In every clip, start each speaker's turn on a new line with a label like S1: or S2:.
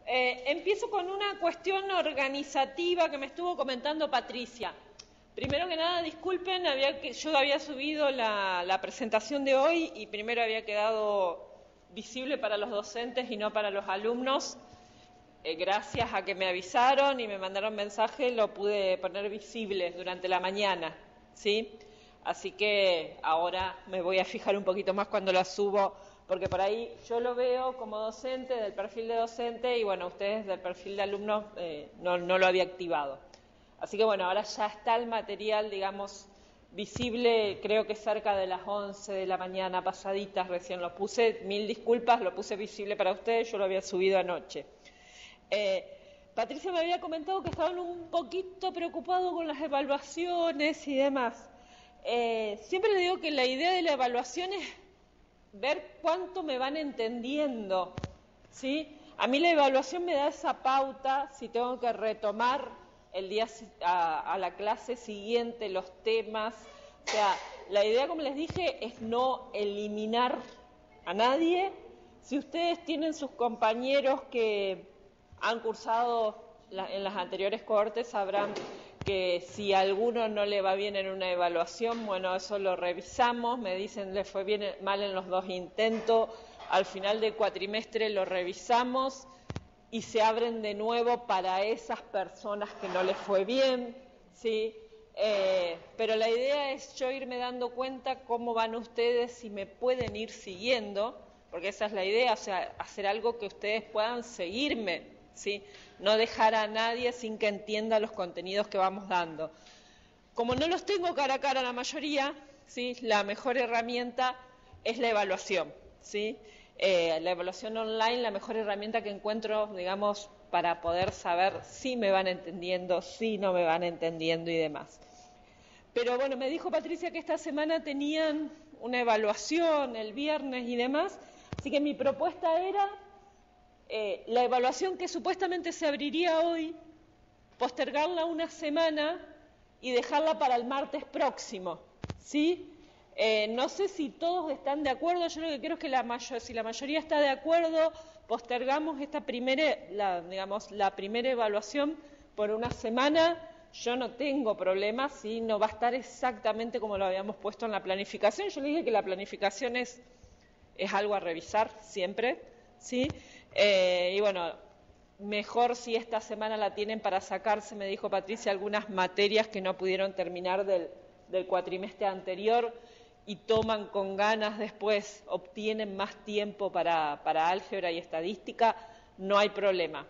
S1: Empiezo con una cuestión organizativa que me estuvo comentando Patricia. Primero que nada, disculpen, yo había subido la presentación de hoy y primero había quedado visible para los docentes y no para los alumnos. Gracias a que me avisaron y me mandaron mensaje, lo pude poner visible durante la mañana, ¿sí? Así que ahora me voy a fijar un poquito más cuando la subo, porque por ahí yo lo veo como docente, del perfil de docente, y bueno, ustedes del perfil de alumnos no lo había activado. Así que bueno, ahora ya está el material, digamos, visible, creo que cerca de las 11 de la mañana, pasaditas, recién lo puse, mil disculpas, lo puse visible para ustedes, yo lo había subido anoche. Patricia me había comentado que estaban un poquito preocupados con las evaluaciones y demás. Siempre le digo que la idea de la evaluación es ver cuánto me van entendiendo, ¿sí? A mí la evaluación me da esa pauta si tengo que retomar el día a la clase siguiente los temas. O sea, la idea, como les dije, es no eliminar a nadie. Si ustedes tienen sus compañeros que han cursado en las anteriores cohortes, sabrán que si a alguno no le va bien en una evaluación, bueno, eso lo revisamos, me dicen le fue bien mal en los 2 intentos, al final del cuatrimestre lo revisamos y se abren de nuevo para esas personas que no les fue bien, ¿sí? Pero la idea es yo irme dando cuenta cómo van ustedes y me pueden ir siguiendo, porque esa es la idea, o sea, hacer algo que ustedes puedan seguirme, ¿sí? No dejar a nadie sin que entienda los contenidos que vamos dando. Como no los tengo cara a cara la mayoría, ¿sí? La mejor herramienta es la evaluación, ¿sí? La evaluación online, la mejor herramienta que encuentro, digamos, para poder saber si me van entendiendo, si no me van entendiendo y demás. Pero bueno, me dijo Patricia que esta semana tenían una evaluación el viernes y demás, así que mi propuesta era la evaluación que supuestamente se abriría hoy, postergarla una semana y dejarla para el martes próximo, ¿sí? No sé si todos están de acuerdo, yo lo que quiero es que si la mayoría está de acuerdo, postergamos esta la primera evaluación por una semana. Yo no tengo problemas, ¿sí? No va a estar exactamente como lo habíamos puesto en la planificación. Yo le dije que la planificación es algo a revisar siempre, ¿sí? Y bueno, mejor si esta semana la tienen para sacarse, me dijo Patricia, algunas materias que no pudieron terminar del cuatrimestre anterior y toman con ganas después, obtienen más tiempo para álgebra y estadística, no hay problema.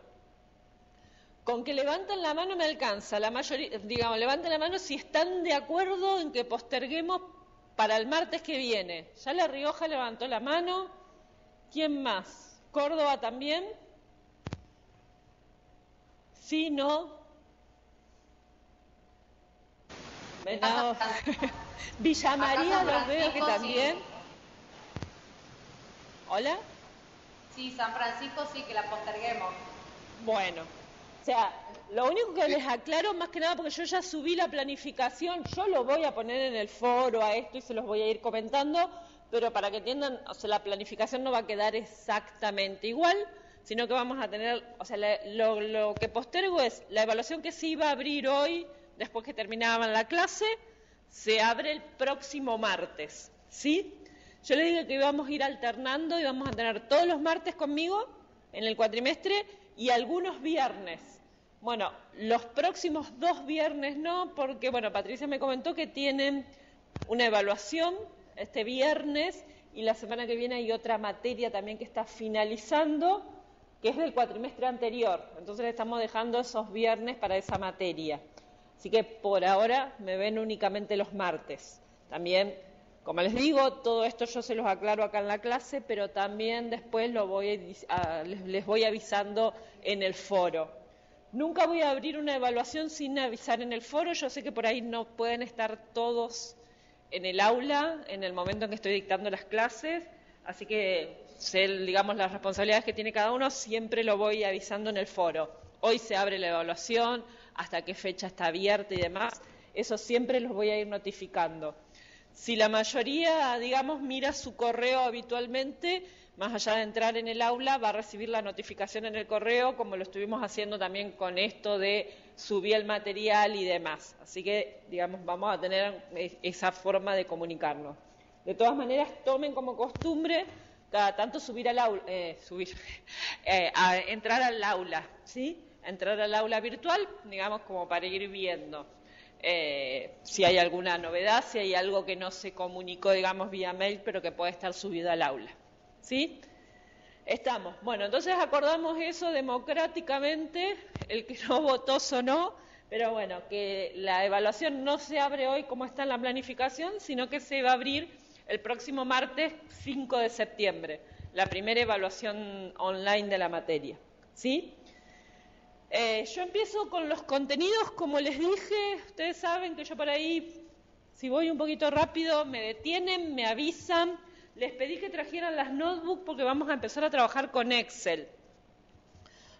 S1: Con que levanten la mano me alcanza, la mayoría, digamos, levanten la mano si están de acuerdo en que posterguemos para el martes que viene. Ya La Rioja levantó la mano, ¿quién más? ¿Córdoba también? ¿Sí, no? No. Villa María los veo que también. Sí. ¿Hola?
S2: Sí, San Francisco sí, que la posterguemos.
S1: Bueno, o sea, lo único que les aclaro, más que nada, porque yo ya subí la planificación, yo lo voy a poner en el foro a esto y se los voy a ir comentando, pero para que entiendan, o sea, la planificación no va a quedar exactamente igual, sino que vamos a tener, o sea, lo que postergo es la evaluación que se iba a abrir hoy, después que terminaban la clase, se abre el próximo martes, ¿sí? Yo le dije que íbamos a ir alternando y vamos a tener todos los martes conmigo en el cuatrimestre y algunos viernes. Bueno, los próximos 2 viernes no, porque, bueno, Patricia me comentó que tienen una evaluación este viernes y la semana que viene hay otra materia también que está finalizando, que es del cuatrimestre anterior. Entonces estamos dejando esos viernes para esa materia. Así que por ahora me ven únicamente los martes. También, como les digo, todo esto yo se los aclaro acá en la clase, pero también después les voy avisando en el foro. Nunca voy a abrir una evaluación sin avisar en el foro. Yo sé que por ahí no pueden estar todos en el aula en el momento en que estoy dictando las clases, así que sé, digamos, las responsabilidades que tiene cada uno, siempre lo voy avisando en el foro. Hoy se abre la evaluación, hasta qué fecha está abierta y demás, eso siempre los voy a ir notificando. Si la mayoría, digamos, mira su correo habitualmente, más allá de entrar en el aula, va a recibir la notificación en el correo, como lo estuvimos haciendo también con esto de subir el material y demás. Así que, digamos, vamos a tener esa forma de comunicarnos. De todas maneras, tomen como costumbre cada tanto subir al aula, entrar al aula, ¿sí? Entrar al aula virtual, digamos, como para ir viendo si hay alguna novedad, si hay algo que no se comunicó, digamos, vía mail, pero que puede estar subido al aula, ¿sí? Estamos. Bueno, entonces acordamos eso democráticamente, el que no votó sonó, pero bueno, que la evaluación no se abre hoy como está en la planificación, sino que se va a abrir el próximo martes 5 de septiembre, la primera evaluación online de la materia, ¿sí? Yo empiezo con los contenidos, como les dije, ustedes saben que yo por ahí, si voy un poquito rápido, me detienen, me avisan. Les pedí que trajeran las notebooks porque vamos a empezar a trabajar con Excel.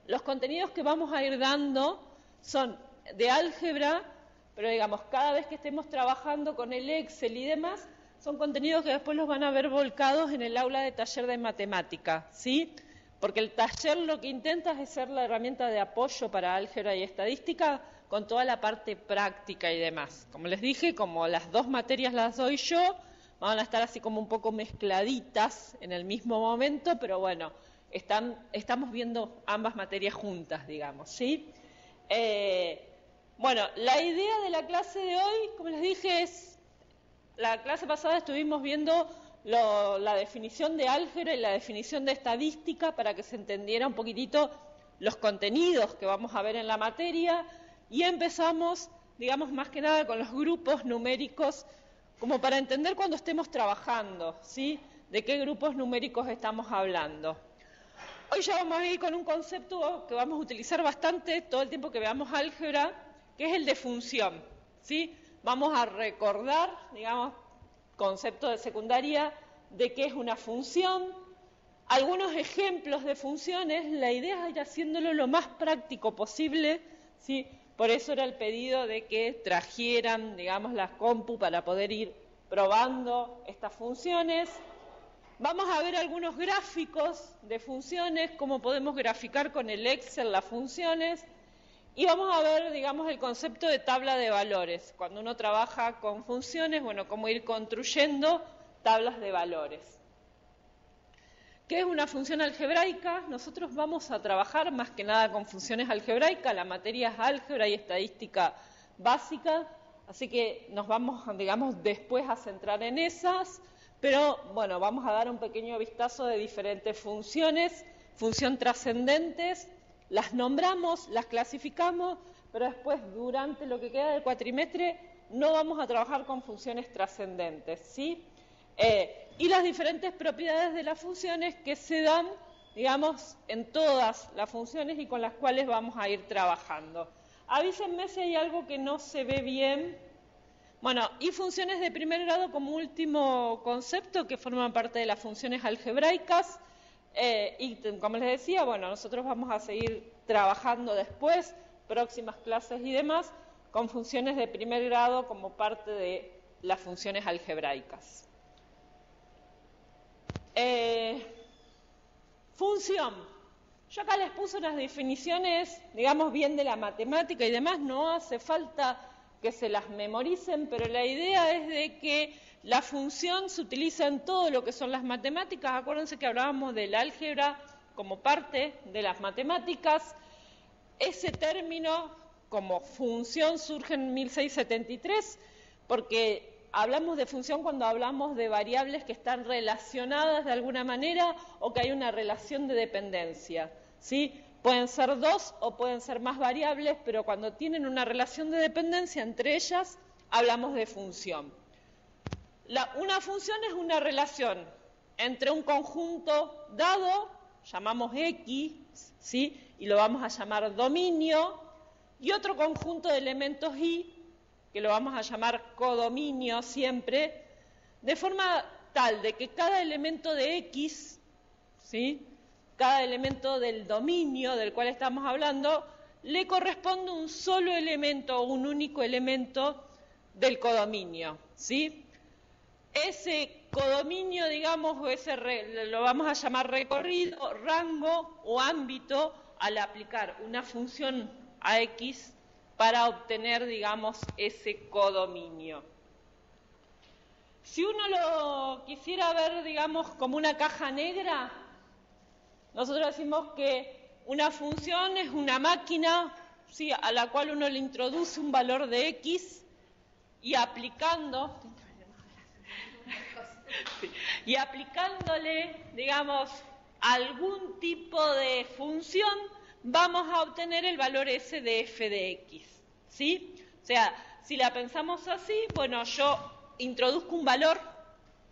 S1: Los contenidos que vamos a ir dando son de álgebra, pero digamos, cada vez que estemos trabajando con el Excel y demás, son contenidos que después los van a ver volcados en el aula de taller de matemática, ¿sí? Porque el taller lo que intenta es ser la herramienta de apoyo para álgebra y estadística con toda la parte práctica y demás. Como les dije, como las dos materias las doy yo, van a estar así como un poco mezcladitas en el mismo momento, pero bueno, estamos viendo ambas materias juntas, digamos, ¿sí? Bueno, la idea de la clase de hoy, como les dije, es... La clase pasada estuvimos viendo la definición de álgebra y la definición de estadística para que se entendiera un poquitito los contenidos que vamos a ver en la materia y empezamos, digamos, más que nada con los grupos numéricos como para entender cuando estemos trabajando, ¿sí? De qué grupos numéricos estamos hablando. Hoy ya vamos a ir con un concepto que vamos a utilizar bastante todo el tiempo que veamos álgebra, que es el de función, ¿sí? Vamos a recordar, digamos, concepto de secundaria de qué es una función, algunos ejemplos de funciones. La idea es ir haciéndolo lo más práctico posible, ¿sí? Por eso era el pedido de que trajeran, digamos, las compu para poder ir probando estas funciones. Vamos a ver algunos gráficos de funciones, cómo podemos graficar con el Excel las funciones. Y vamos a ver, digamos, el concepto de tabla de valores. Cuando uno trabaja con funciones, bueno, cómo ir construyendo tablas de valores. ¿Qué es una función algebraica? Nosotros vamos a trabajar más que nada con funciones algebraicas. La materia es álgebra y estadística básica, así que nos vamos, digamos, después a centrar en esas. Pero, bueno, vamos a dar un pequeño vistazo de diferentes funciones, función trascendentes. Las nombramos, las clasificamos, pero después, durante lo que queda del cuatrimestre, no vamos a trabajar con funciones trascendentes, ¿sí? Y las diferentes propiedades de las funciones que se dan, digamos, en todas las funciones y con las cuales vamos a ir trabajando. Avísenme si hay algo que no se ve bien. Bueno, y funciones de primer grado como último concepto que forman parte de las funciones algebraicas. Y como les decía, bueno, nosotros vamos a seguir trabajando después, próximas clases y demás, con funciones de primer grado como parte de las funciones algebraicas. Función. Yo acá les puse unas definiciones, digamos, bien de la matemática y demás, no hace falta que se las memoricen, pero la idea es de que la función se utiliza en todo lo que son las matemáticas. Acuérdense que hablábamos del álgebra como parte de las matemáticas. Ese término como función surge en 1673 porque hablamos de función cuando hablamos de variables que están relacionadas de alguna manera o que hay una relación de dependencia, ¿sí? Pueden ser dos o pueden ser más variables, pero cuando tienen una relación de dependencia entre ellas, hablamos de función. Una función es una relación entre un conjunto dado, llamamos X, ¿sí? Y lo vamos a llamar dominio, y otro conjunto de elementos Y, que lo vamos a llamar codominio siempre, de forma tal de que cada elemento de X, ¿sí? Cada elemento del dominio del cual estamos hablando, le corresponde un solo elemento o un único elemento del codominio, ¿sí? Ese codominio, digamos, lo vamos a llamar recorrido, rango o ámbito al aplicar una función a X para obtener, digamos, ese codominio. Si uno lo quisiera ver, digamos, como una caja negra, nosotros decimos que una función es una máquina, ¿sí?, a la cual uno le introduce un valor de X y aplicándole, digamos, algún tipo de función, vamos a obtener el valor S de f de X, ¿sí? O sea, si la pensamos así, bueno, yo introduzco un valor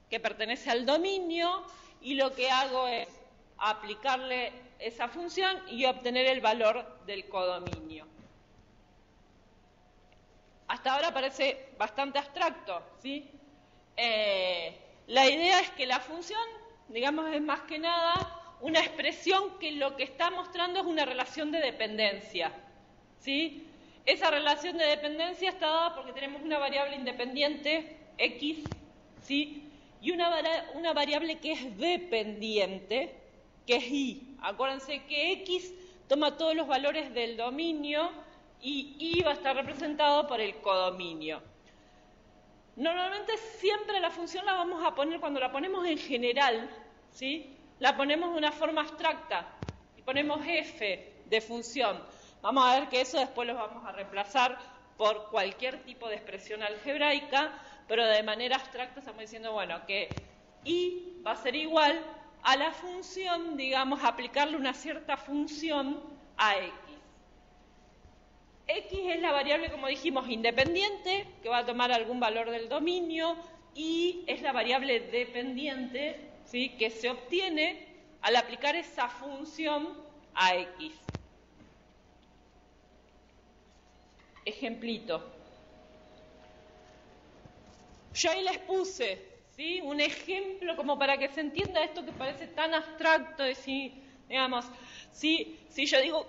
S1: que pertenece al dominio y lo que hago es aplicarle esa función y obtener el valor del codominio. Hasta ahora parece bastante abstracto, ¿sí? La idea es que la función, digamos, es más que nada una expresión que lo que está mostrando es una relación de dependencia, ¿sí? Esa relación de dependencia está dada porque tenemos una variable independiente, X, ¿sí?, y una variable que es dependiente, que es Y. Acuérdense que X toma todos los valores del dominio y Y va a estar representado por el codominio. Normalmente siempre la función la vamos a poner, cuando la ponemos en general, ¿sí?, la ponemos de una forma abstracta y ponemos f de función. Vamos a ver que eso después lo vamos a reemplazar por cualquier tipo de expresión algebraica, pero de manera abstracta estamos diciendo, bueno, que y va a ser igual a la función, digamos, aplicarle una cierta función a x. X es la variable, como dijimos, independiente, que va a tomar algún valor del dominio, y es la variable dependiente, ¿sí?, que se obtiene al aplicar esa función a x. Ejemplito. Yo ahí les puse, ¿sí?, un ejemplo como para que se entienda esto que parece tan abstracto, de si, digamos, si yo digo,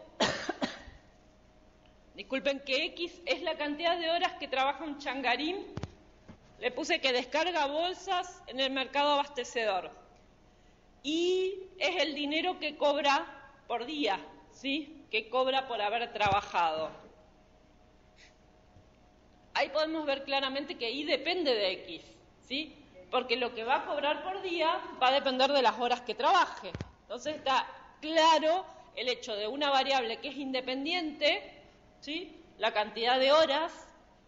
S1: disculpen, que X es la cantidad de horas que trabaja un changarín, le puse que descarga bolsas en el mercado abastecedor. Y es el dinero que cobra por día, ¿sí?, que cobra por haber trabajado. Ahí podemos ver claramente que Y depende de X, ¿sí?, porque lo que va a cobrar por día va a depender de las horas que trabaje. Entonces está claro el hecho de una variable que es independiente, ¿sí?, la cantidad de horas,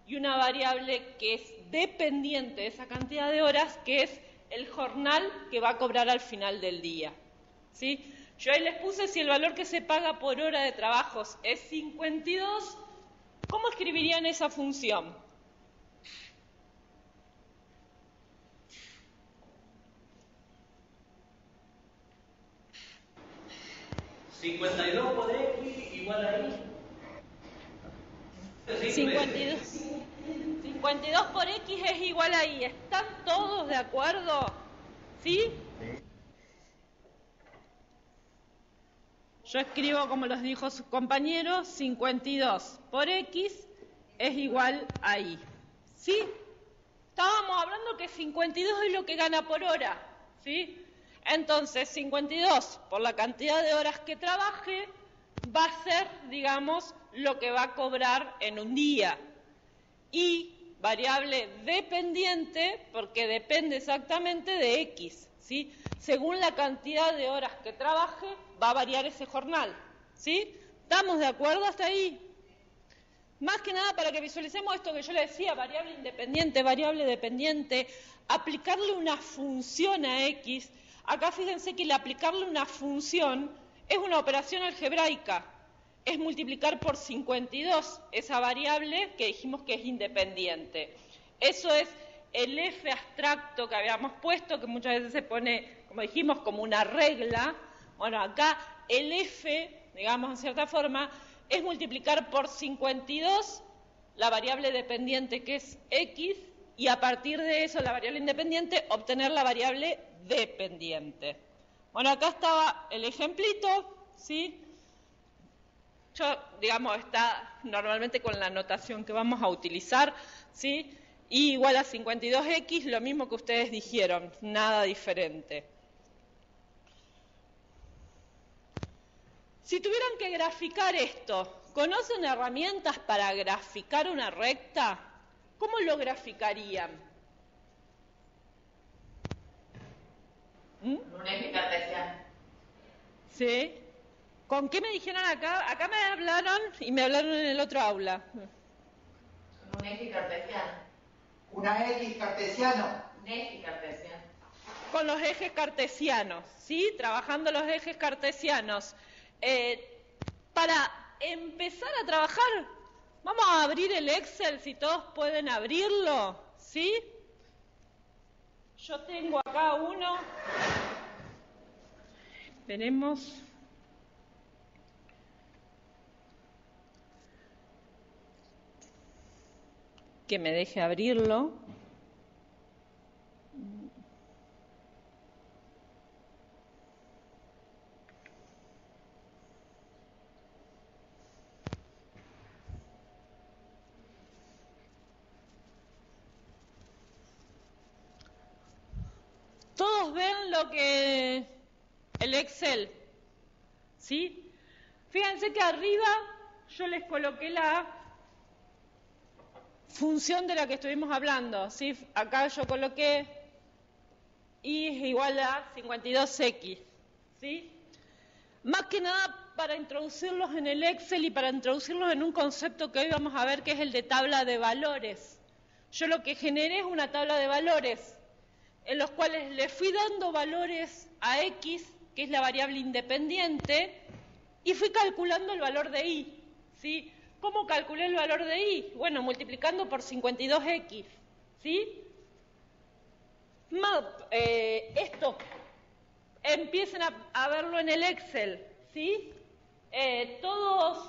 S1: y una variable que es dependiente de esa cantidad de horas, que es el jornal que va a cobrar al final del día, ¿sí? Yo ahí les puse, si el valor que se paga por hora de trabajos es 52, ¿cómo escribirían esa función?
S3: ¿52 por X igual a Y?
S1: 52 por X es igual a Y. ¿Están todos de acuerdo? ¿Sí? Yo escribo como los dijo sus compañeros, 52 por X es igual a Y. ¿Sí? Estábamos hablando que 52 es lo que gana por hora, ¿sí? Entonces, 52 por la cantidad de horas que trabaje va a ser, digamos, lo que va a cobrar en un día. Y variable dependiente, porque depende exactamente de X, ¿sí? Según la cantidad de horas que trabaje, va a variar ese jornal, ¿sí? ¿Estamos de acuerdo hasta ahí? Más que nada para que visualicemos esto que yo le decía, variable independiente, variable dependiente, aplicarle una función a X. Acá fíjense que el aplicarle una función es una operación algebraica, es multiplicar por 52 esa variable que dijimos que es independiente. Eso es el f abstracto que habíamos puesto, que muchas veces se pone, como dijimos, como una regla. Bueno, acá el f, digamos en cierta forma, es multiplicar por 52 la variable dependiente que es x, y a partir de eso, la variable independiente, obtener la variable dependiente. Bueno, acá estaba el ejemplito, ¿sí? Yo, digamos, está normalmente con la notación que vamos a utilizar, ¿sí? y igual a 52x, lo mismo que ustedes dijeron, nada diferente. Si tuvieran que graficar esto, ¿conocen herramientas para graficar una recta? ¿Cómo lo graficarían?
S4: Un eje cartesiano.
S1: ¿Sí? ¿Con qué me dijeron acá? Acá me hablaron y me hablaron en el otro aula.
S4: Con un eje cartesiano.
S5: Una X cartesiano.
S4: Un eje cartesiano.
S1: Con los ejes cartesianos, ¿sí? Trabajando los ejes cartesianos. Para empezar a trabajar, vamos a abrir el Excel, si todos pueden abrirlo, ¿sí? Yo tengo acá uno. Veremos. Que me deje abrirlo. Todos ven lo que el Excel, ¿sí? Fíjense que arriba yo les coloqué la función de la que estuvimos hablando, ¿sí? Acá yo coloqué y es igual a 52x, ¿sí? Más que nada para introducirlos en el Excel y para introducirlos en un concepto que hoy vamos a ver, que es el de tabla de valores. Yo lo que generé es una tabla de valores en los cuales le fui dando valores a X, que es la variable independiente, y fui calculando el valor de Y, ¿sí? ¿Cómo calculé el valor de Y? Bueno, multiplicando por 52X, ¿sí? Esto, empiecen a verlo en el Excel, ¿sí? Todos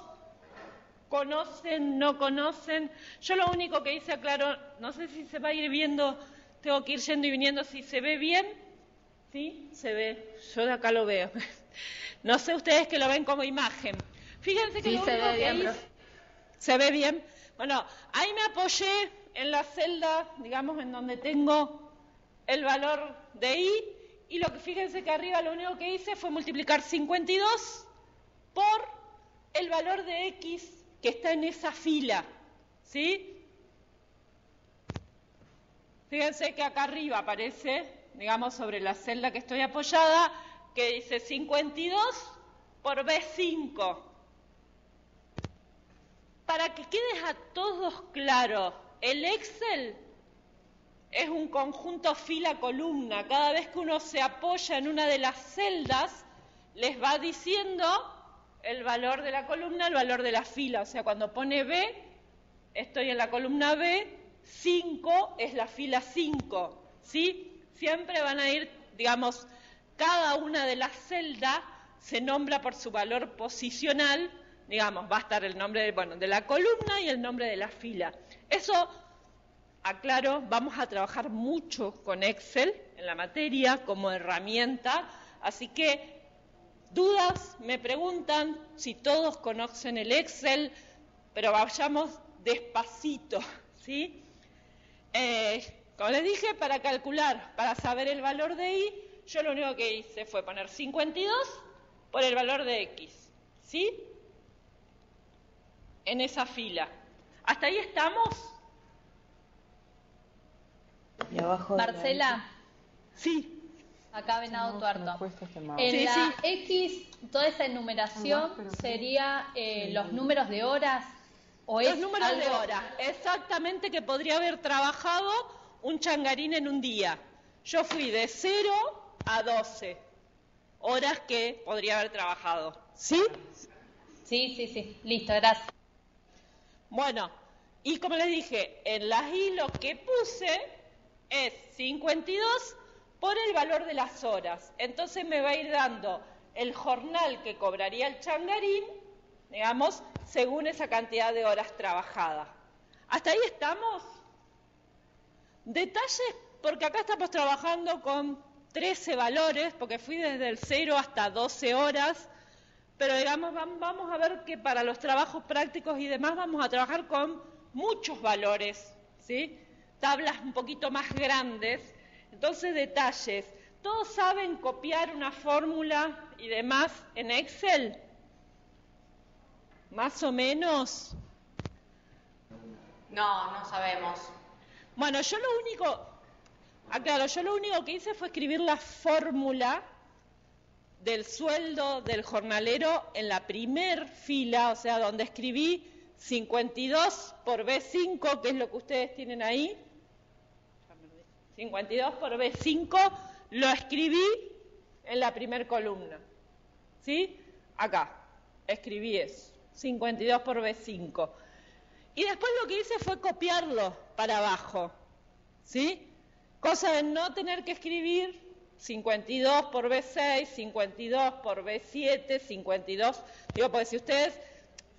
S1: conocen, no conocen. Yo lo único que hice, aclaro, no sé si se va a ir viendo, tengo que ir yendo y viniendo, si se ve bien, ¿sí? Se ve, yo de acá lo veo. No sé ustedes que lo ven como imagen. Fíjense que
S2: Sí,
S1: lo
S2: se
S1: único
S2: ve
S1: que
S2: bien,
S1: hice,
S2: profe.
S1: ¿se ve bien? Bueno, ahí me apoyé en la celda, digamos, en donde tengo el valor de Y, y lo que fíjense que arriba lo único que hice fue multiplicar 52 por el valor de X que está en esa fila, ¿sí? Fíjense que acá arriba aparece, digamos, sobre la celda que estoy apoyada, que dice 52 por B5. Para que quede a todos claro, el Excel es un conjunto fila-columna. Cada vez que uno se apoya en una de las celdas, les va diciendo el valor de la columna, el valor de la fila. O sea, cuando pone B, estoy en la columna B, 5 es la fila 5, ¿sí? Siempre van a ir, digamos, cada una de las celdas se nombra por su valor posicional, digamos, va a estar el nombre de la columna y el nombre de la fila. Eso, aclaro, vamos a trabajar mucho con Excel en la materia como herramienta, así que dudas, me preguntan si todos conocen el Excel, pero vayamos despacito, ¿sí? Como les dije, para calcular, para saber el valor de Y, yo lo único que hice fue poner 52 por el valor de X, ¿sí? En esa fila. ¿Hasta ahí estamos?
S6: Y abajo
S2: Marcela,
S1: Sí.
S2: acá Venado Tuerto.
S6: En
S2: En
S1: Sí,
S2: la X, toda esa enumeración sería los números de horas o
S1: Los
S2: es
S1: números de
S2: algo-
S1: hora, exactamente, que podría haber trabajado un changarín en un día. Yo fui de 0 a 12 horas que podría haber trabajado, ¿sí?
S2: Sí, listo, gracias.
S1: Bueno, y como les dije, en las I lo que puse es 52 por el valor de las horas. Entonces me va a ir dando el jornal que cobraría el changarín, digamos, según esa cantidad de horas trabajadas. ¿Hasta ahí estamos? Detalles, porque acá estamos trabajando con 13 valores, porque fui desde el 0 hasta 12 horas, pero digamos, vamos a ver que para los trabajos prácticos y demás vamos a trabajar con muchos valores, ¿sí? tablas un poquito más grandes. Entonces, detalles. ¿Todos saben copiar una fórmula y demás en Excel? ¿Más o menos?
S4: No sabemos.
S1: Bueno, yo lo único que hice fue escribir la fórmula del sueldo del jornalero en la primer fila, o sea, donde escribí 52 por B5, que es lo que ustedes tienen ahí. 52 por B5, lo escribí en la primer columna. ¿Sí? Acá, escribí eso, 52 por B5. Y después lo que hice fue copiarlo para abajo. ¿Sí? Cosa de no tener que escribir 52 por B6, 52 por B7, 52... Digo, porque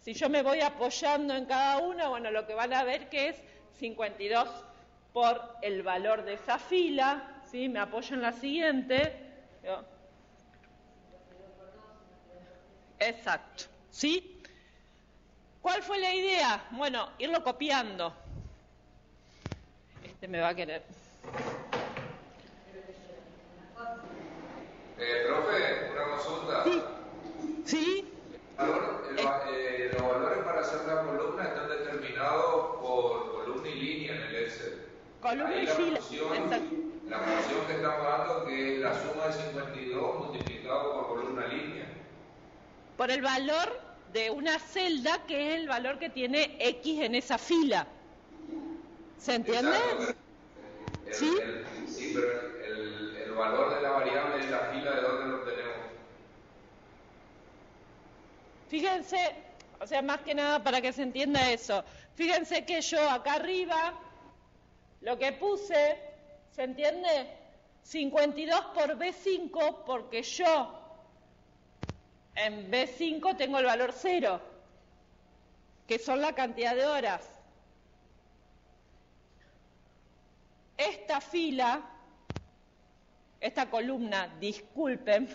S1: si yo me voy apoyando en cada una, bueno, lo que van a ver que es 52 por el valor de esa fila, ¿sí? Me apoyo en la siguiente. Exacto, ¿sí? ¿Cuál fue la idea? Bueno, irlo copiando. Este me va a querer.
S7: Profe, una consulta.
S1: Sí.
S7: Los valores para hacer la columna están determinados por columna y línea en el Excel.
S1: Columna y fila. Exacto.
S7: La función que estamos dando, que es la suma de 52 multiplicado por columna y línea.
S1: Por el valor de una celda, que es el valor que tiene X en esa fila. ¿Se entiende?
S7: Sí, pero el valor de la variable de la fila, ¿de dónde lo obtenemos?
S1: Fíjense, o sea, más que nada para que se entienda eso. Fíjense que yo acá arriba, lo que puse, ¿se entiende? 52 por B5, porque yo en B5 tengo el valor 0, que son la cantidad de horas. Esta fila, esta columna, disculpen,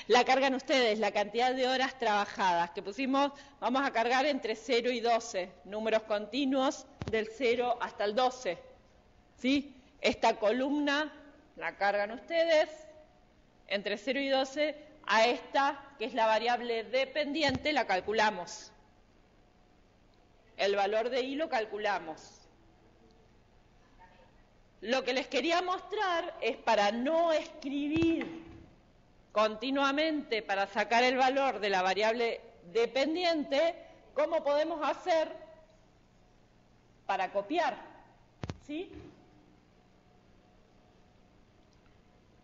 S1: la cargan ustedes, la cantidad de horas trabajadas, que pusimos, vamos a cargar entre 0 y 12, números continuos del 0 hasta el 12, ¿sí? Esta columna la cargan ustedes, entre 0 y 12, a esta, que es la variable dependiente, la calculamos. El valor de I lo calculamos. Lo que les quería mostrar es, para no escribir continuamente para sacar el valor de la variable dependiente, cómo podemos hacer para copiar, ¿sí?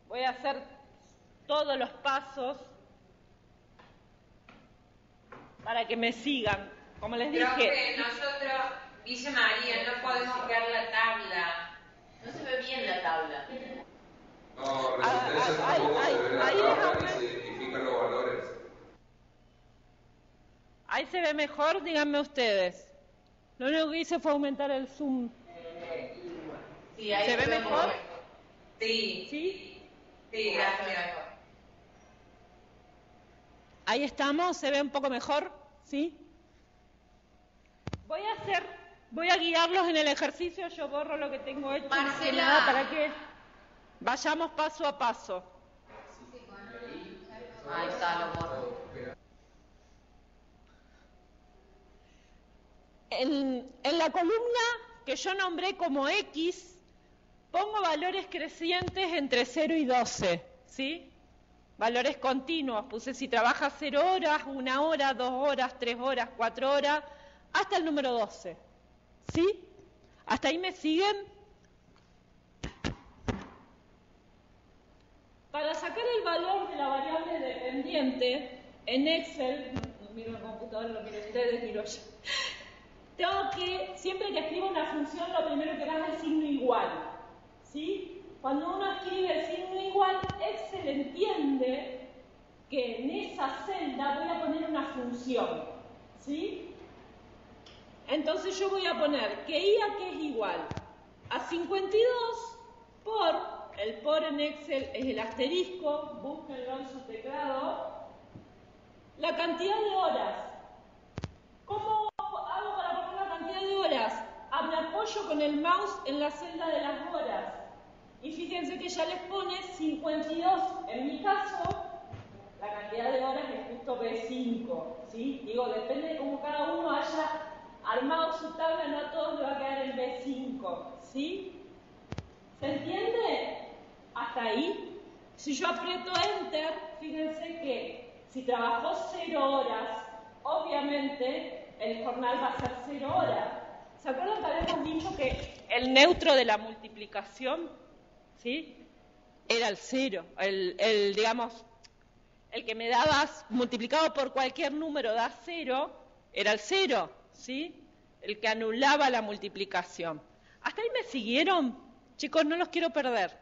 S1: Voy a hacer todos los pasos para que me sigan. Como les dije...
S8: Profe, nosotros, dice María, no podemos ver la tabla.
S4: No se ve bien la tabla.
S7: No, ahí
S1: déjame.
S7: se identifican los valores.
S1: Ahí se ve mejor, díganme ustedes. Lo único que hice fue aumentar el zoom.
S4: Sí, ahí
S1: ¿Se ve mejor?
S8: Sí.
S1: ¿Sí?
S8: Sí, gracias.
S1: Ahí estamos, se ve un poco mejor, ¿sí? Voy a guiarlos en el ejercicio, yo borro lo que tengo hecho.
S8: Marcela.
S1: Para que vayamos paso a paso.
S4: Ahí está, lo borro.
S1: En la columna que yo nombré como X, pongo valores crecientes entre 0 y 12, ¿sí? Valores continuos, puse si trabaja 0 horas, 1 hora, 2 horas, 3 horas, 4 horas, hasta el número 12, ¿sí? ¿Hasta ahí me siguen? Para sacar el valor de la variable dependiente, en Excel, no miro el computador, lo miro ustedes, miro yo, tengo que, siempre que escribo una función, lo primero que hago es el signo igual, ¿sí? Cuando uno escribe el signo igual, Excel entiende que en esa celda voy a poner una función, ¿sí? Entonces yo voy a poner que I a que es igual a 52 por, el por en Excel es el asterisco, búsquenlo en su teclado, la cantidad de horas. ¿Cómo hago para poner la cantidad de horas? Me apoyo con el mouse mouse en la celda de las horas. Y fíjense que ya les pone 52. En mi caso, la cantidad de horas es justo B5, ¿sí? Digo, depende de cómo cada uno haya armado su tabla, no a todos le va a quedar el B5, ¿sí? ¿Se entiende? Hasta ahí. Si yo aprieto Enter, fíjense que si trabajó 0 horas, obviamente el jornal va a ser 0 horas. ¿Se acuerdan que habíamos dicho que el neutro de la multiplicación, ¿sí?, era el 0, digamos, el que me dabas multiplicado por cualquier número da 0, era el 0, ¿sí?, el que anulaba la multiplicación. ¿Hasta ahí me siguieron? Chicos, no los quiero perder.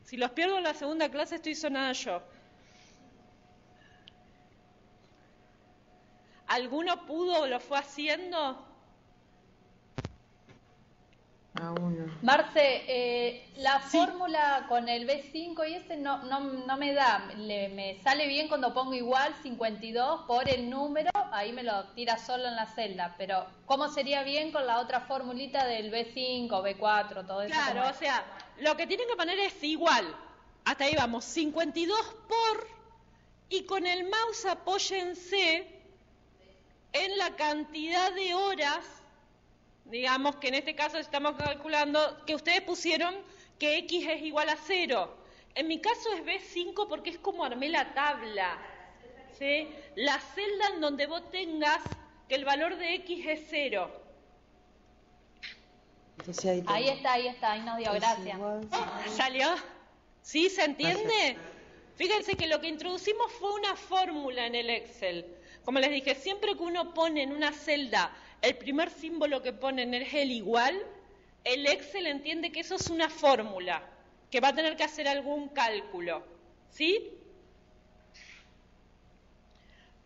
S1: Si los pierdo en la segunda clase estoy sonada yo. ¿Alguno pudo o lo fue haciendo?
S6: A uno.
S2: Marce, la fórmula con el B5 y ese no me da, me sale bien cuando pongo igual 52 por el número, ahí me lo tira solo en la celda, pero ¿cómo sería bien con la otra formulita del B5, B4, todo eso?
S1: Claro, o sea, lo que tienen que poner es igual, hasta ahí vamos, 52 por, y con el mouse apóyense en la cantidad de horas. Digamos que en este caso estamos calculando que ustedes pusieron que X es igual a 0. En mi caso es B5 porque es como armé la tabla, ¿sí? La celda en donde vos tengas que el valor de X es 0.
S6: Entonces
S2: ahí está, ahí nos dio, gracias.
S1: ¿Salió? ¿Sí? ¿Se entiende? Fíjense que lo que introducimos fue una fórmula en el Excel. Como les dije, siempre que uno pone en una celda el primer símbolo que ponen es el igual, el Excel entiende que eso es una fórmula, que va a tener que hacer algún cálculo, ¿sí?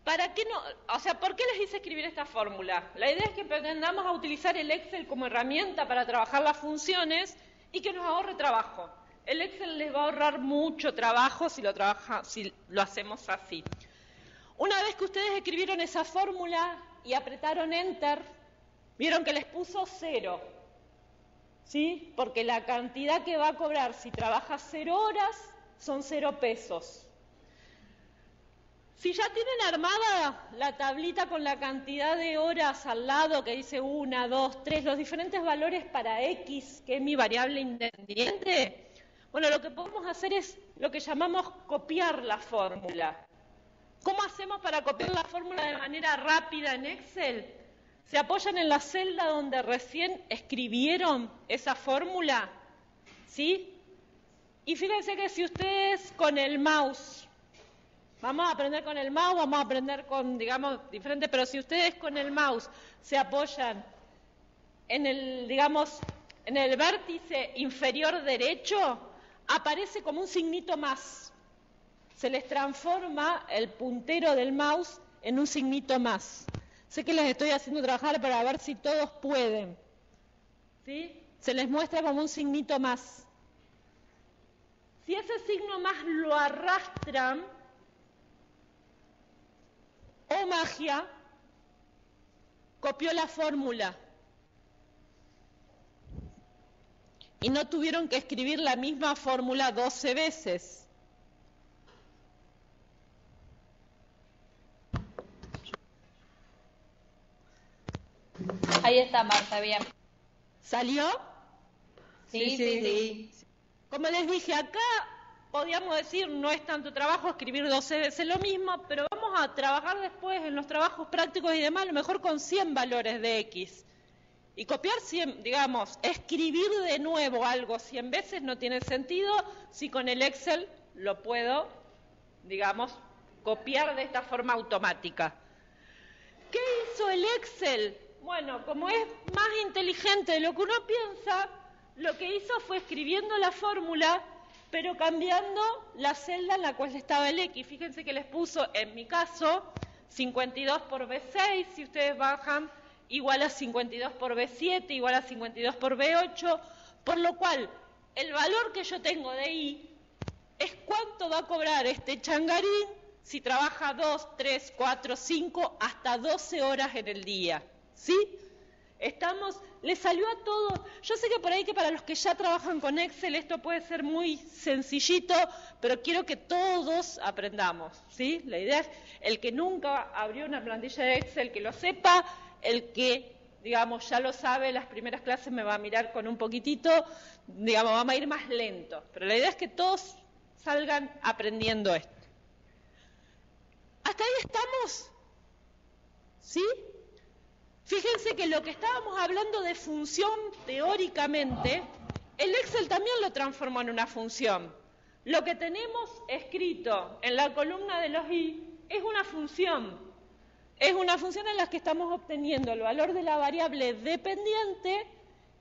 S1: ¿Para qué no? O sea, ¿por qué les hice escribir esta fórmula? La idea es que pretendamos a utilizar el Excel como herramienta para trabajar las funciones y que nos ahorre trabajo. El Excel les va a ahorrar mucho trabajo si lo hacemos así. Una vez que ustedes escribieron esa fórmula y apretaron Enter, vieron que les puso 0, ¿sí? Porque la cantidad que va a cobrar si trabaja 0 horas son 0 pesos. Si ya tienen armada la tablita con la cantidad de horas al lado que dice 1, 2, 3, los diferentes valores para X, que es mi variable independiente, bueno, lo que podemos hacer es lo que llamamos copiar la fórmula. ¿Cómo hacemos para copiar la fórmula de manera rápida en Excel? Se apoyan en la celda donde recién escribieron esa fórmula, ¿sí? Y fíjense que si ustedes con el mouse, vamos a aprender con el mouse, vamos a aprender con, digamos, diferente, pero si ustedes con el mouse se apoyan en el, digamos, en el vértice inferior derecho, aparece como un signito más. Se les transforma el puntero del mouse en un signito más. Sé que les estoy haciendo trabajar para ver si todos pueden, ¿sí? Se les muestra como un signito más. Si ese signo más lo arrastran, ¡oh magia!, copió la fórmula. Y no tuvieron que escribir la misma fórmula 12 veces.
S2: Ahí está, Marta, bien.
S1: ¿Salió?
S2: Sí.
S1: Como les dije, acá podríamos decir, no es tanto trabajo escribir 12 veces lo mismo, pero vamos a trabajar después en los trabajos prácticos y demás, a lo mejor con 100 valores de X. Y copiar 100, digamos, escribir de nuevo algo 100 veces no tiene sentido si con el Excel lo puedo, digamos, copiar de esta forma automática. ¿Qué hizo el Excel? Bueno, como es más inteligente de lo que uno piensa, lo que hizo fue escribiendo la fórmula, pero cambiando la celda en la cual estaba el X. Fíjense que les puso, en mi caso, 52 por B6, si ustedes bajan, igual a 52 por B7, igual a 52 por B8, por lo cual el valor que yo tengo de I es cuánto va a cobrar este changarín si trabaja 2, 3, 4, 5, hasta 12 horas en el día, ¿sí? Les salió a todos. Yo sé que por ahí que para los que ya trabajan con Excel esto puede ser muy sencillito, pero quiero que todos aprendamos, ¿sí? La idea es el que nunca abrió una plantilla de Excel que lo sepa, el que, digamos, ya lo sabe, las primeras clases me va a mirar con un poquitito, digamos, vamos a ir más lento. Pero la idea es que todos salgan aprendiendo esto. ¿Hasta ahí estamos? ¿Sí? Fíjense que lo que estábamos hablando de función teóricamente, el Excel también lo transformó en una función. Lo que tenemos escrito en la columna de los i es una función. Es una función en la que estamos obteniendo el valor de la variable dependiente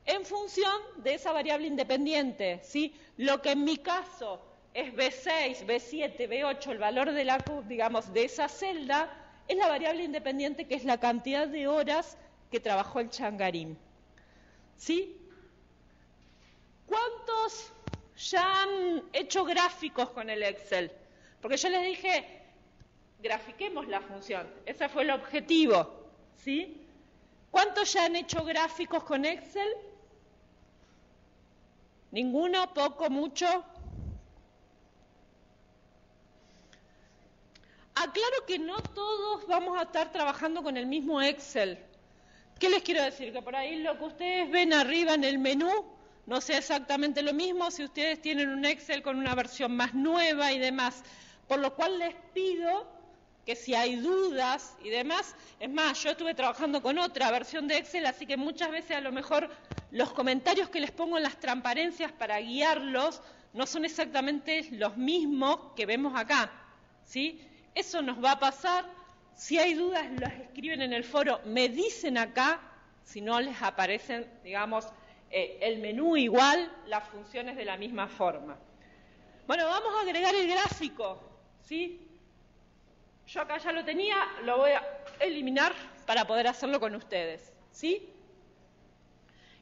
S1: en función de esa variable independiente, ¿sí? Lo que en mi caso es B6, B7, B8, el valor de la, digamos, de esa celda, es la variable independiente que es la cantidad de horas que trabajó el changarín. ¿Sí? ¿Cuántos ya han hecho gráficos con el Excel? Porque yo les dije, grafiquemos la función. Ese fue el objetivo. ¿Sí? ¿Cuántos ya han hecho gráficos con Excel? ¿Ninguno? ¿Poco? ¿Mucho? Aclaro que no todos vamos a estar trabajando con el mismo Excel. ¿Qué les quiero decir? Que por ahí lo que ustedes ven arriba en el menú no sea exactamente lo mismo si ustedes tienen un Excel con una versión más nueva y demás. Por lo cual les pido que si hay dudas y demás, es más, yo estuve trabajando con otra versión de Excel, así que muchas veces a lo mejor los comentarios que les pongo en las transparencias para guiarlos no son exactamente los mismos que vemos acá, ¿sí? Eso nos va a pasar. Si hay dudas, las escriben en el foro, me dicen acá, si no les aparecen, digamos, el menú igual, las funciones de la misma forma. Bueno, vamos a agregar el gráfico, ¿sí? Yo acá ya lo tenía, lo voy a eliminar para poder hacerlo con ustedes, ¿sí?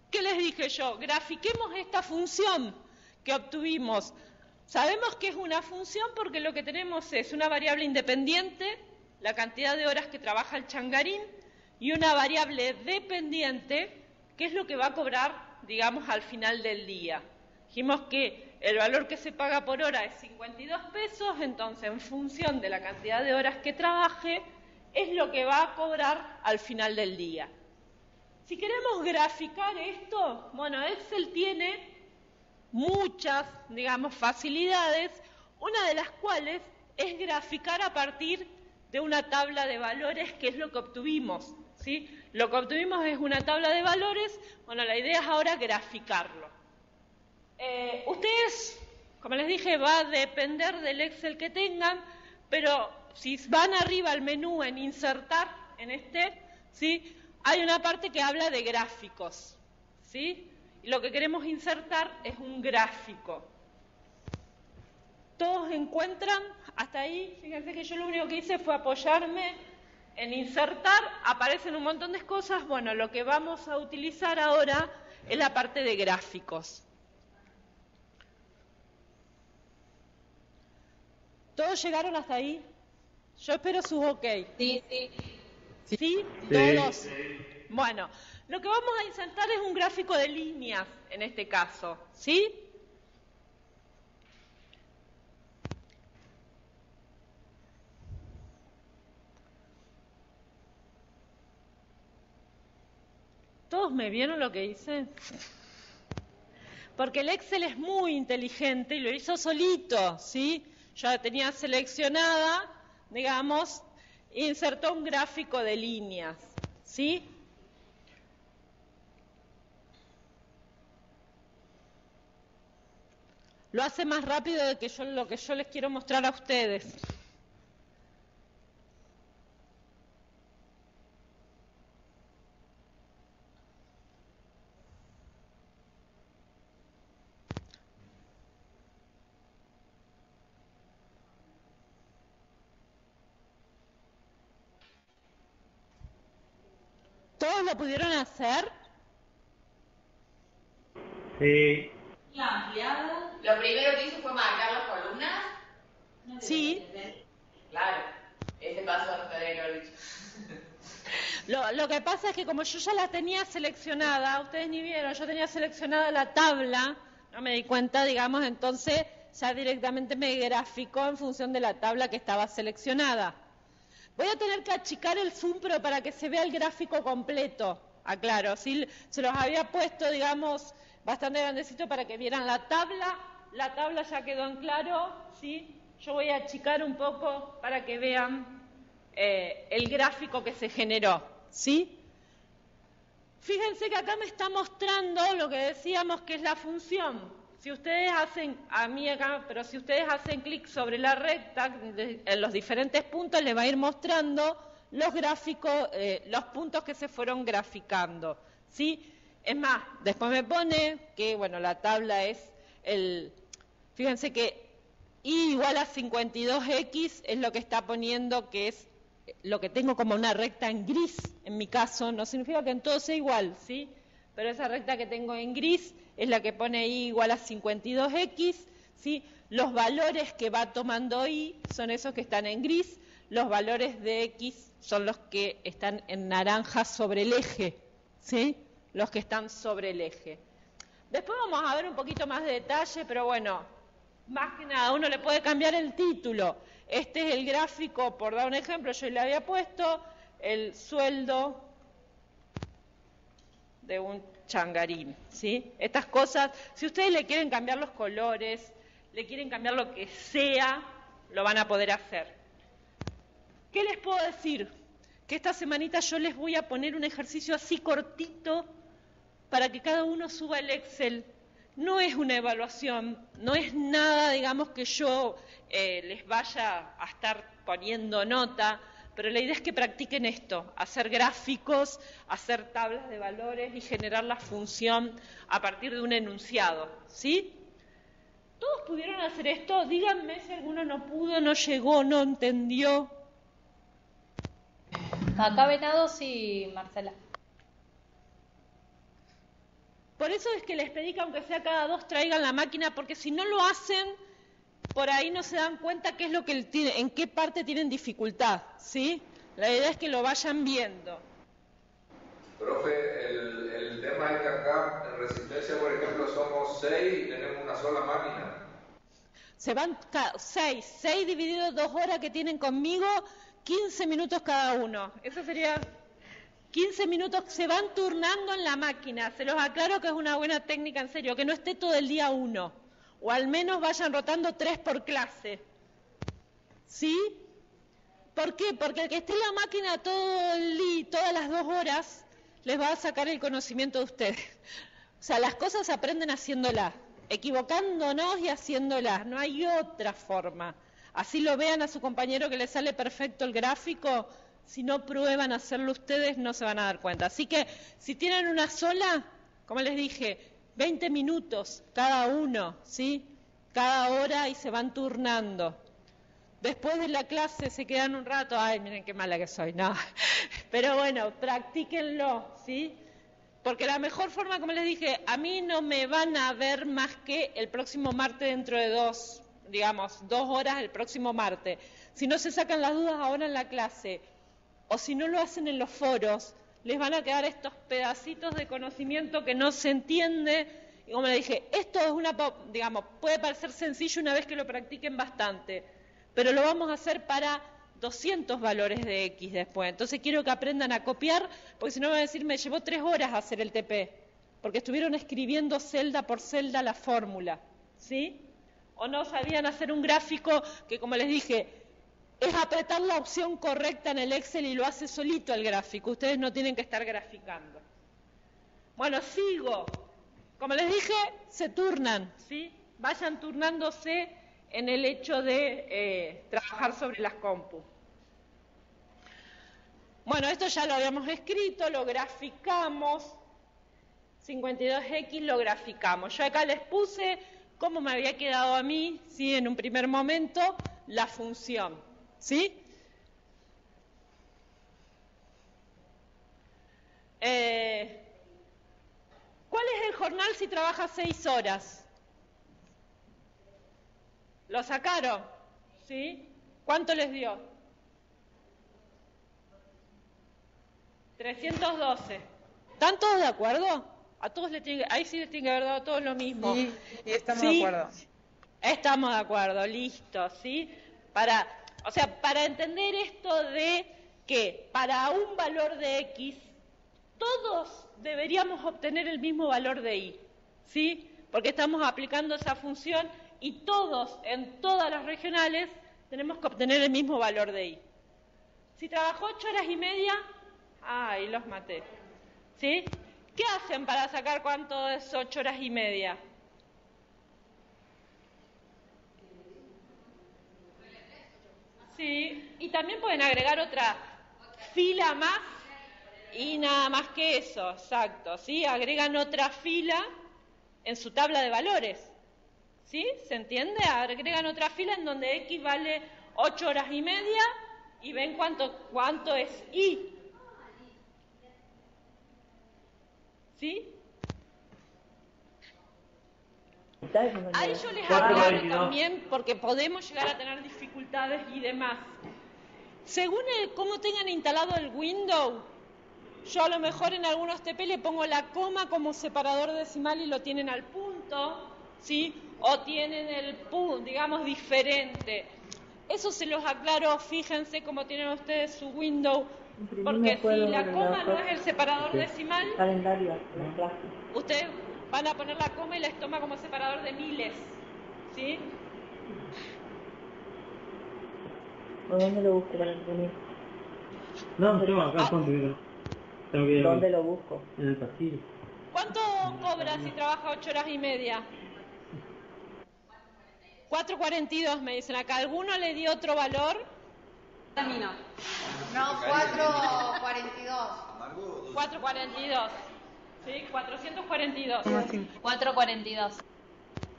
S1: ¿Qué les dije yo? Grafiquemos esta función que obtuvimos. Sabemos que es una función porque lo que tenemos es una variable independiente, la cantidad de horas que trabaja el changarín, y una variable dependiente, que es lo que va a cobrar, digamos, al final del día. Dijimos que el valor que se paga por hora es 52 pesos, entonces en función de la cantidad de horas que trabaje, es lo que va a cobrar al final del día. Si queremos graficar esto, bueno, Excel tiene muchas, digamos, facilidades, una de las cuales es graficar a partir de una tabla de valores, que es lo que obtuvimos, ¿sí? Lo que obtuvimos es una tabla de valores, bueno, la idea es ahora graficarlo. Ustedes, como les dije, va a depender del Excel que tengan, pero si van arriba al menú en insertar, en este, ¿sí? Hay una parte que habla de gráficos, ¿sí? Y lo que queremos insertar es un gráfico. ¿Todos encuentran? Hasta ahí, fíjense que yo lo único que hice fue apoyarme en insertar, aparecen un montón de cosas. Bueno, lo que vamos a utilizar ahora es la parte de gráficos. ¿Todos llegaron hasta ahí? Yo espero sus ok.
S2: Sí, sí.
S1: ¿Sí? ¿Todos? Bueno, lo que vamos a insertar es un gráfico de líneas, en este caso, ¿sí? ¿Todos me vieron lo que hice? Porque el Excel es muy inteligente y lo hizo solito, ¿sí? Yo la tenía seleccionada, digamos, insertó un gráfico de líneas, ¿sí? Lo hace más rápido de que lo que yo les quiero mostrar a ustedes. ¿Todos lo pudieron hacer?
S3: Sí.
S4: La ampliada. Lo primero que hizo fue marcar las columnas.
S1: Sí.
S4: Claro, ese paso no tendría que haber dicho.
S1: Lo que pasa es que como yo ya la tenía seleccionada, ustedes ni vieron, yo tenía seleccionada la tabla, no me di cuenta, digamos, entonces ya directamente me graficó en función de la tabla que estaba seleccionada. Voy a tener que achicar el zoom, pero para que se vea el gráfico completo, aclaro, ¿sí? Se los había puesto, digamos, bastante grandecito para que vieran la tabla ya quedó en claro, ¿sí? Yo voy a achicar un poco para que vean el gráfico que se generó, ¿sí? Fíjense que acá me está mostrando lo que decíamos que es la función. Si ustedes hacen, a mí acá, pero si ustedes hacen clic sobre la recta, en los diferentes puntos les va a ir mostrando los gráficos, los puntos que se fueron graficando, ¿sí? Es más, después me pone que, bueno, la tabla es fíjense que y igual a 52x es lo que está poniendo, que es lo que tengo como una recta en gris, en mi caso, no significa que en todo sea igual, ¿sí? Pero esa recta que tengo en gris es la que pone y igual a 52x, ¿sí? Los valores que va tomando y son esos que están en gris, los valores de x son los que están en naranja sobre el eje, ¿sí? Los que están sobre el eje. Después vamos a ver un poquito más de detalle, pero bueno, más que nada, uno le puede cambiar el título. Este es el gráfico, por dar un ejemplo, yo le había puesto el sueldo de un changarín, ¿sí? Estas cosas, si ustedes le quieren cambiar los colores, le quieren cambiar lo que sea, lo van a poder hacer. ¿Qué les puedo decir? Que esta semanita yo les voy a poner un ejercicio así cortito para que cada uno suba el Excel. No es una evaluación, no es nada, digamos, que yo les vaya a estar poniendo nota, pero la idea es que practiquen esto, hacer gráficos, hacer tablas de valores y generar la función a partir de un enunciado, ¿sí? ¿Todos pudieron hacer esto? Díganme si alguno no pudo, no llegó, no entendió.
S2: Acá Venado sí, Marcela.
S1: Por eso es que les pedí que aunque sea cada dos traigan la máquina, porque si no lo hacen, por ahí no se dan cuenta qué es lo que en qué parte tienen dificultad, ¿sí? La idea es que lo vayan viendo.
S7: Profe, el tema es que acá en Resistencia, por ejemplo, somos 6 y tenemos una sola máquina.
S1: Se van 6 divididos 2 horas que tienen conmigo, 15 minutos cada uno. Eso sería 15 minutos, se van turnando en la máquina. Se los aclaro que es una buena técnica, en serio, que no esté todo el día uno. O al menos vayan rotando 3 por clase. ¿Sí? ¿Por qué? Porque el que esté en la máquina todas las 2 horas les va a sacar el conocimiento de ustedes. O sea, las cosas se aprenden haciéndolas, equivocándonos y haciéndolas. No hay otra forma. Así lo vean a su compañero que le sale perfecto el gráfico. Si no prueban hacerlo ustedes, no se van a dar cuenta. Así que, si tienen una sola, como les dije, 20 minutos cada uno, ¿sí? Cada hora y se van turnando. Después de la clase se quedan un rato, ay, miren qué mala que soy, no. Pero bueno, practíquenlo, ¿sí? Porque la mejor forma, como les dije, a mí no me van a ver más que el próximo martes dentro de 2 horas el próximo martes. Si no se sacan las dudas ahora en la clase, o si no lo hacen en los foros, les van a quedar estos pedacitos de conocimiento que no se entiende. Y como les dije, esto es puede parecer sencillo una vez que lo practiquen bastante, pero lo vamos a hacer para 200 valores de X después. Entonces quiero que aprendan a copiar, porque si no van a decir, me llevó 3 horas hacer el TP, porque estuvieron escribiendo celda por celda la fórmula, ¿sí? O no sabían hacer un gráfico que, como les dije, es apretar la opción correcta en el Excel y lo hace solito el gráfico. Ustedes no tienen que estar graficando. Bueno, sigo. Como les dije, se turnan, ¿sí? Vayan turnándose en el hecho de trabajar sobre las compu. Bueno, esto ya lo habíamos escrito, lo graficamos. 52X lo graficamos. Yo acá les puse cómo me había quedado a mí, ¿sí? En un primer momento, la función. ¿Sí? ¿Cuál es el jornal si trabaja 6 horas? ¿Lo sacaron? ¿Sí? ¿Cuánto les dio? 312. ¿Están todos de acuerdo? A todos ahí sí les tiene que haber dado a todos lo mismo.
S6: Sí, estamos
S1: ¿Sí?
S6: de acuerdo.
S1: Estamos de acuerdo, listo, ¿sí? Para entender esto de que para un valor de X, todos deberíamos obtener el mismo valor de Y, ¿sí? Porque estamos aplicando esa función y todos, en todas las regionales, tenemos que obtener el mismo valor de Y. Si trabajó 8 horas y media, ¡ay, los maté! ¿Sí? ¿Qué hacen para sacar cuánto es 8 horas y media? Sí, y también pueden agregar otra fila más y nada más que eso, exacto, ¿sí? Agregan otra fila en su tabla de valores, ¿sí? ¿Se entiende? Agregan otra fila en donde X vale 8 horas y media y ven cuánto es Y. ¿Sí? Ahí yo les aclaro también, porque podemos llegar a tener dificultades y demás. Según cómo tengan instalado el Windows, yo a lo mejor en algunos TP le pongo la coma como separador decimal y lo tienen al punto, ¿sí? O tienen el punto, digamos, diferente. Eso se los aclaro, fíjense cómo tienen ustedes su Windows, porque si la coma no es el separador decimal,
S6: Calendario, las clases.
S1: ustedes van a poner la coma y les toma como separador de miles, ¿sí?
S6: ¿Dónde lo busco para imprimir?
S9: No, tengo acá, ponte. Tengo que ir.
S6: ¿Dónde lo busco?
S9: En el pasillo.
S1: ¿Cuánto cobra si trabaja 8 horas y media? 4.42 me dicen acá. ¿Alguno le dio otro valor?
S2: Termino.
S4: No, 4.42.
S1: 4.42. ¿Sí? 442.
S2: 442.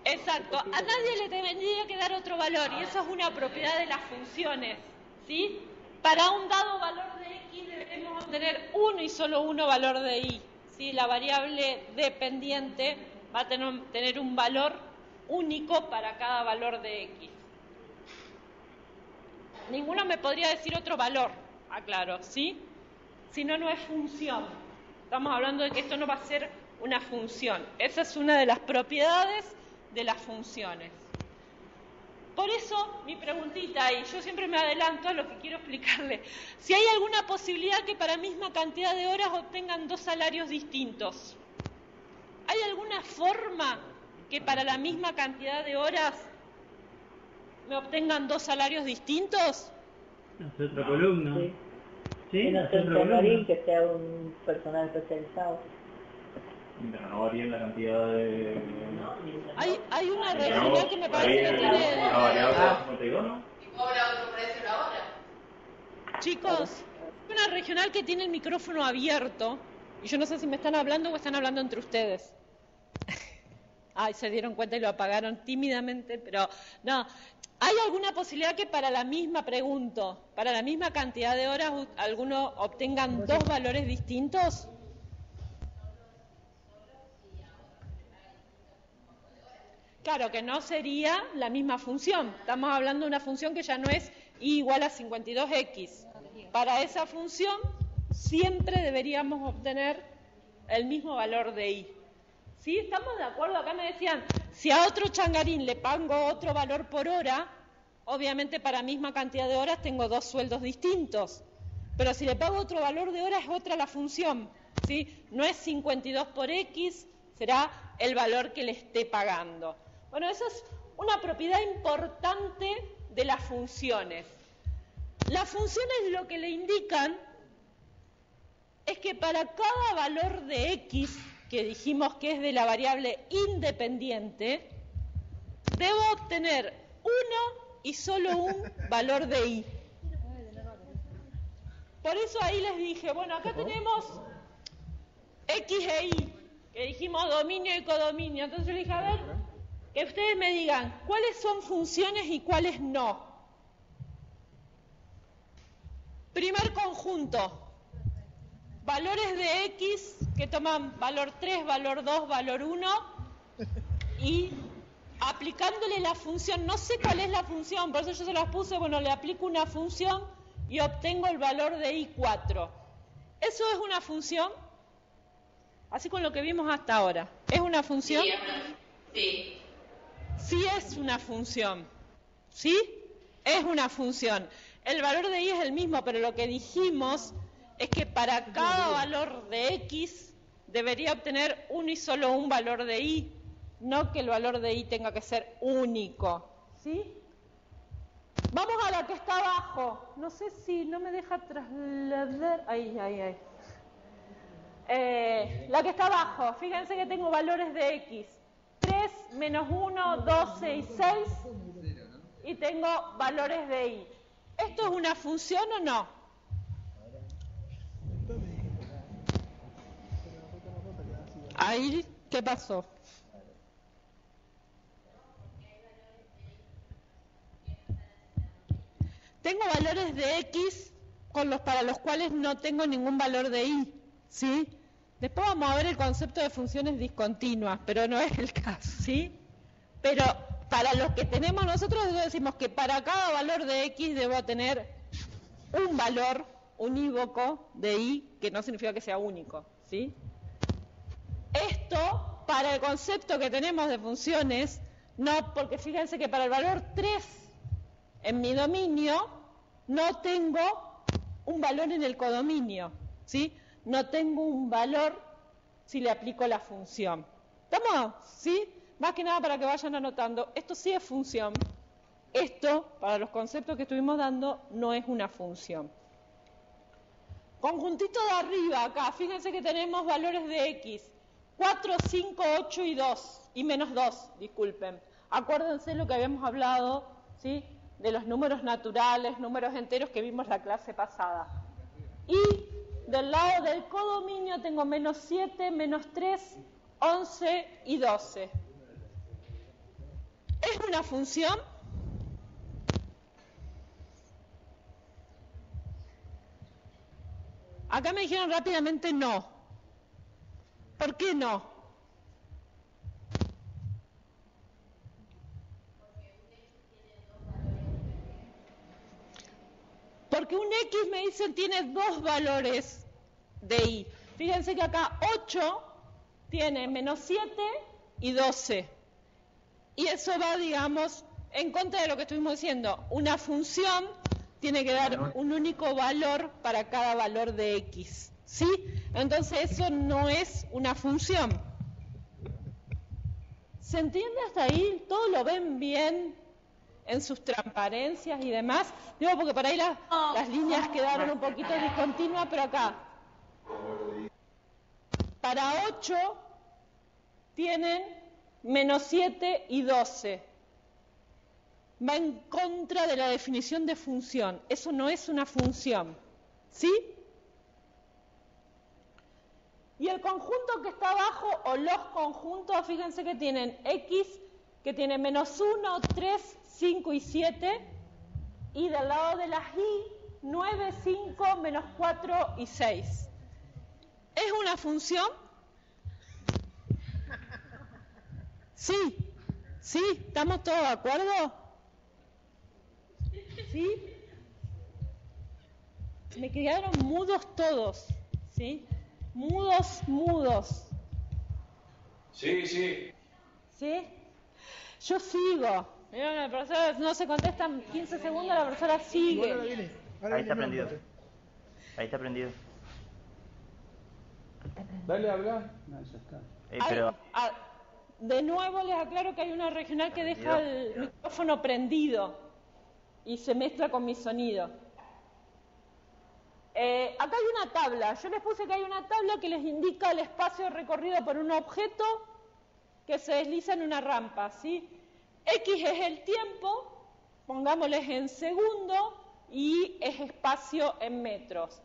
S1: Exacto. A nadie le tendría que dar otro valor y eso es una propiedad de las funciones, ¿sí? Para un dado valor de X debemos obtener uno y solo uno valor de Y, ¿sí? La variable dependiente va a tener un valor único para cada valor de X. Ninguno me podría decir otro valor, aclaro, ¿sí? Si no, no es función. Estamos hablando de que esto no va a ser una función. Esa es una de las propiedades de las funciones. Por eso, mi preguntita, y yo siempre me adelanto a lo que quiero explicarle, si hay alguna posibilidad que para misma cantidad de horas obtengan dos salarios distintos. ¿Hay alguna forma que para la misma cantidad de horas me obtengan dos salarios distintos?
S9: Hacer otra columna.
S6: Sí.
S9: Sí,
S6: En
S9: hacer
S6: el
S9: otra columna.
S6: que sea un personal especializado.
S9: Pero no varía la cantidad de...
S1: Hay una regional que me parece que tiene...
S9: ¿La variable 52, no?
S4: Y cobra otro precio la hora.
S1: Chicos, hay una regional que tiene el micrófono abierto y yo no sé si me están hablando o están hablando entre ustedes. Ay, se dieron cuenta y lo apagaron tímidamente, pero no. ¿Hay alguna posibilidad que para la misma, pregunto, para la misma cantidad de horas algunos obtengan dos valores distintos? Claro que no sería la misma función. Estamos hablando de una función que ya no es y igual a 52x. Para esa función siempre deberíamos obtener el mismo valor de y. ¿Sí? ¿Estamos de acuerdo? Acá me decían, si a otro changarín le pongo otro valor por hora, obviamente para misma cantidad de horas tengo dos sueldos distintos. Pero si le pago otro valor de hora es otra la función. ¿Sí? No es 52 por x, será el valor que le esté pagando. Bueno, esa es una propiedad importante de las funciones. Las funciones lo que le indican es que para cada valor de x, que dijimos que es de la variable independiente, debo obtener uno y solo un valor de y. Por eso ahí les dije, bueno, acá tenemos x e y, que dijimos dominio y codominio. Entonces yo les dije, a ver, que ustedes me digan cuáles son funciones y cuáles no. Primer conjunto, valores de x que toman valor 3, valor 2, valor 1 y aplicándole la función, no sé cuál es la función, por eso yo se las puse, bueno, le aplico una función y obtengo el valor de y4. ¿Eso es una función? Así con lo que vimos hasta ahora. ¿Es una función?
S4: Sí.
S1: Sí es una función. ¿Sí? Es una función. El valor de y es el mismo, pero lo que dijimos es que para cada valor de x debería obtener uno y solo un valor de y, no que el valor de y tenga que ser único. ¿Sí? Vamos a la que está abajo. No sé si no me deja trasladar. Ahí. La que está abajo. Fíjense que tengo valores de x. 3, menos 1, 12 y 6. Y tengo valores de y. ¿Esto es una función o no? Ahí, ¿qué pasó? Tengo valores de x para los cuales no tengo ningún valor de y, ¿sí? Después vamos a ver el concepto de funciones discontinuas, pero no es el caso, ¿sí? Pero para los que tenemos nosotros decimos que para cada valor de x debo tener un valor unívoco de y, que no significa que sea único, ¿sí? Esto, para el concepto que tenemos de funciones, no, porque fíjense que para el valor 3 en mi dominio no tengo un valor en el codominio, ¿sí? No tengo un valor si le aplico la función. ¿Estamos? ¿Sí? Más que nada para que vayan anotando, esto sí es función, esto, para los conceptos que estuvimos dando, no es una función. Conjuntito de arriba, acá, fíjense que tenemos valores de x, 4, 5, 8 y 2, y menos 2, disculpen. Acuérdense lo que habíamos hablado, ¿sí? De los números naturales, números enteros que vimos la clase pasada. Y del lado del codominio tengo menos 7, menos 3, 11 y 12. ¿Es una función? Acá me dijeron rápidamente no. ¿Por qué no? Porque un X me dicen tiene dos valores de Y. Fíjense que acá 8 tiene menos 7 y 12. Y eso va, digamos, en contra de lo que estuvimos diciendo. Una función tiene que dar un único valor para cada valor de X. ¿Sí? Entonces eso no es una función. ¿Se entiende hasta ahí? ¿Todo lo ven bien en sus transparencias y demás? Digo, porque por ahí las líneas quedaron un poquito discontinuas, pero acá. Para 8 tienen menos 7 y 12. Va en contra de la definición de función. Eso no es una función. ¿Sí? Y el conjunto que está abajo, o los conjuntos, fíjense que tienen X, que tiene menos 1, 3, 5 y 7. Y del lado de las Y, 9, 5, menos 4 y 6. ¿Es una función? Sí. ¿Sí? ¿Estamos todos de acuerdo? ¿Sí? Me quedaron mudos todos, ¿sí? Mudos.
S7: Sí.
S1: ¿Sí? Yo sigo. Miren, la profesora no se contestan 15 segundos, la profesora sigue.
S10: Ahí está prendido. Ahí está prendido.
S9: Dale a hablar. No, ya está.
S10: Pero...
S1: de nuevo les aclaro que hay una regional que deja el micrófono prendido y se mezcla con mi sonido. Acá hay una tabla. Yo les puse que hay una tabla que les indica el espacio recorrido por un objeto que se desliza en una rampa, ¿sí? X es el tiempo, pongámosles en segundo, y es espacio en metros.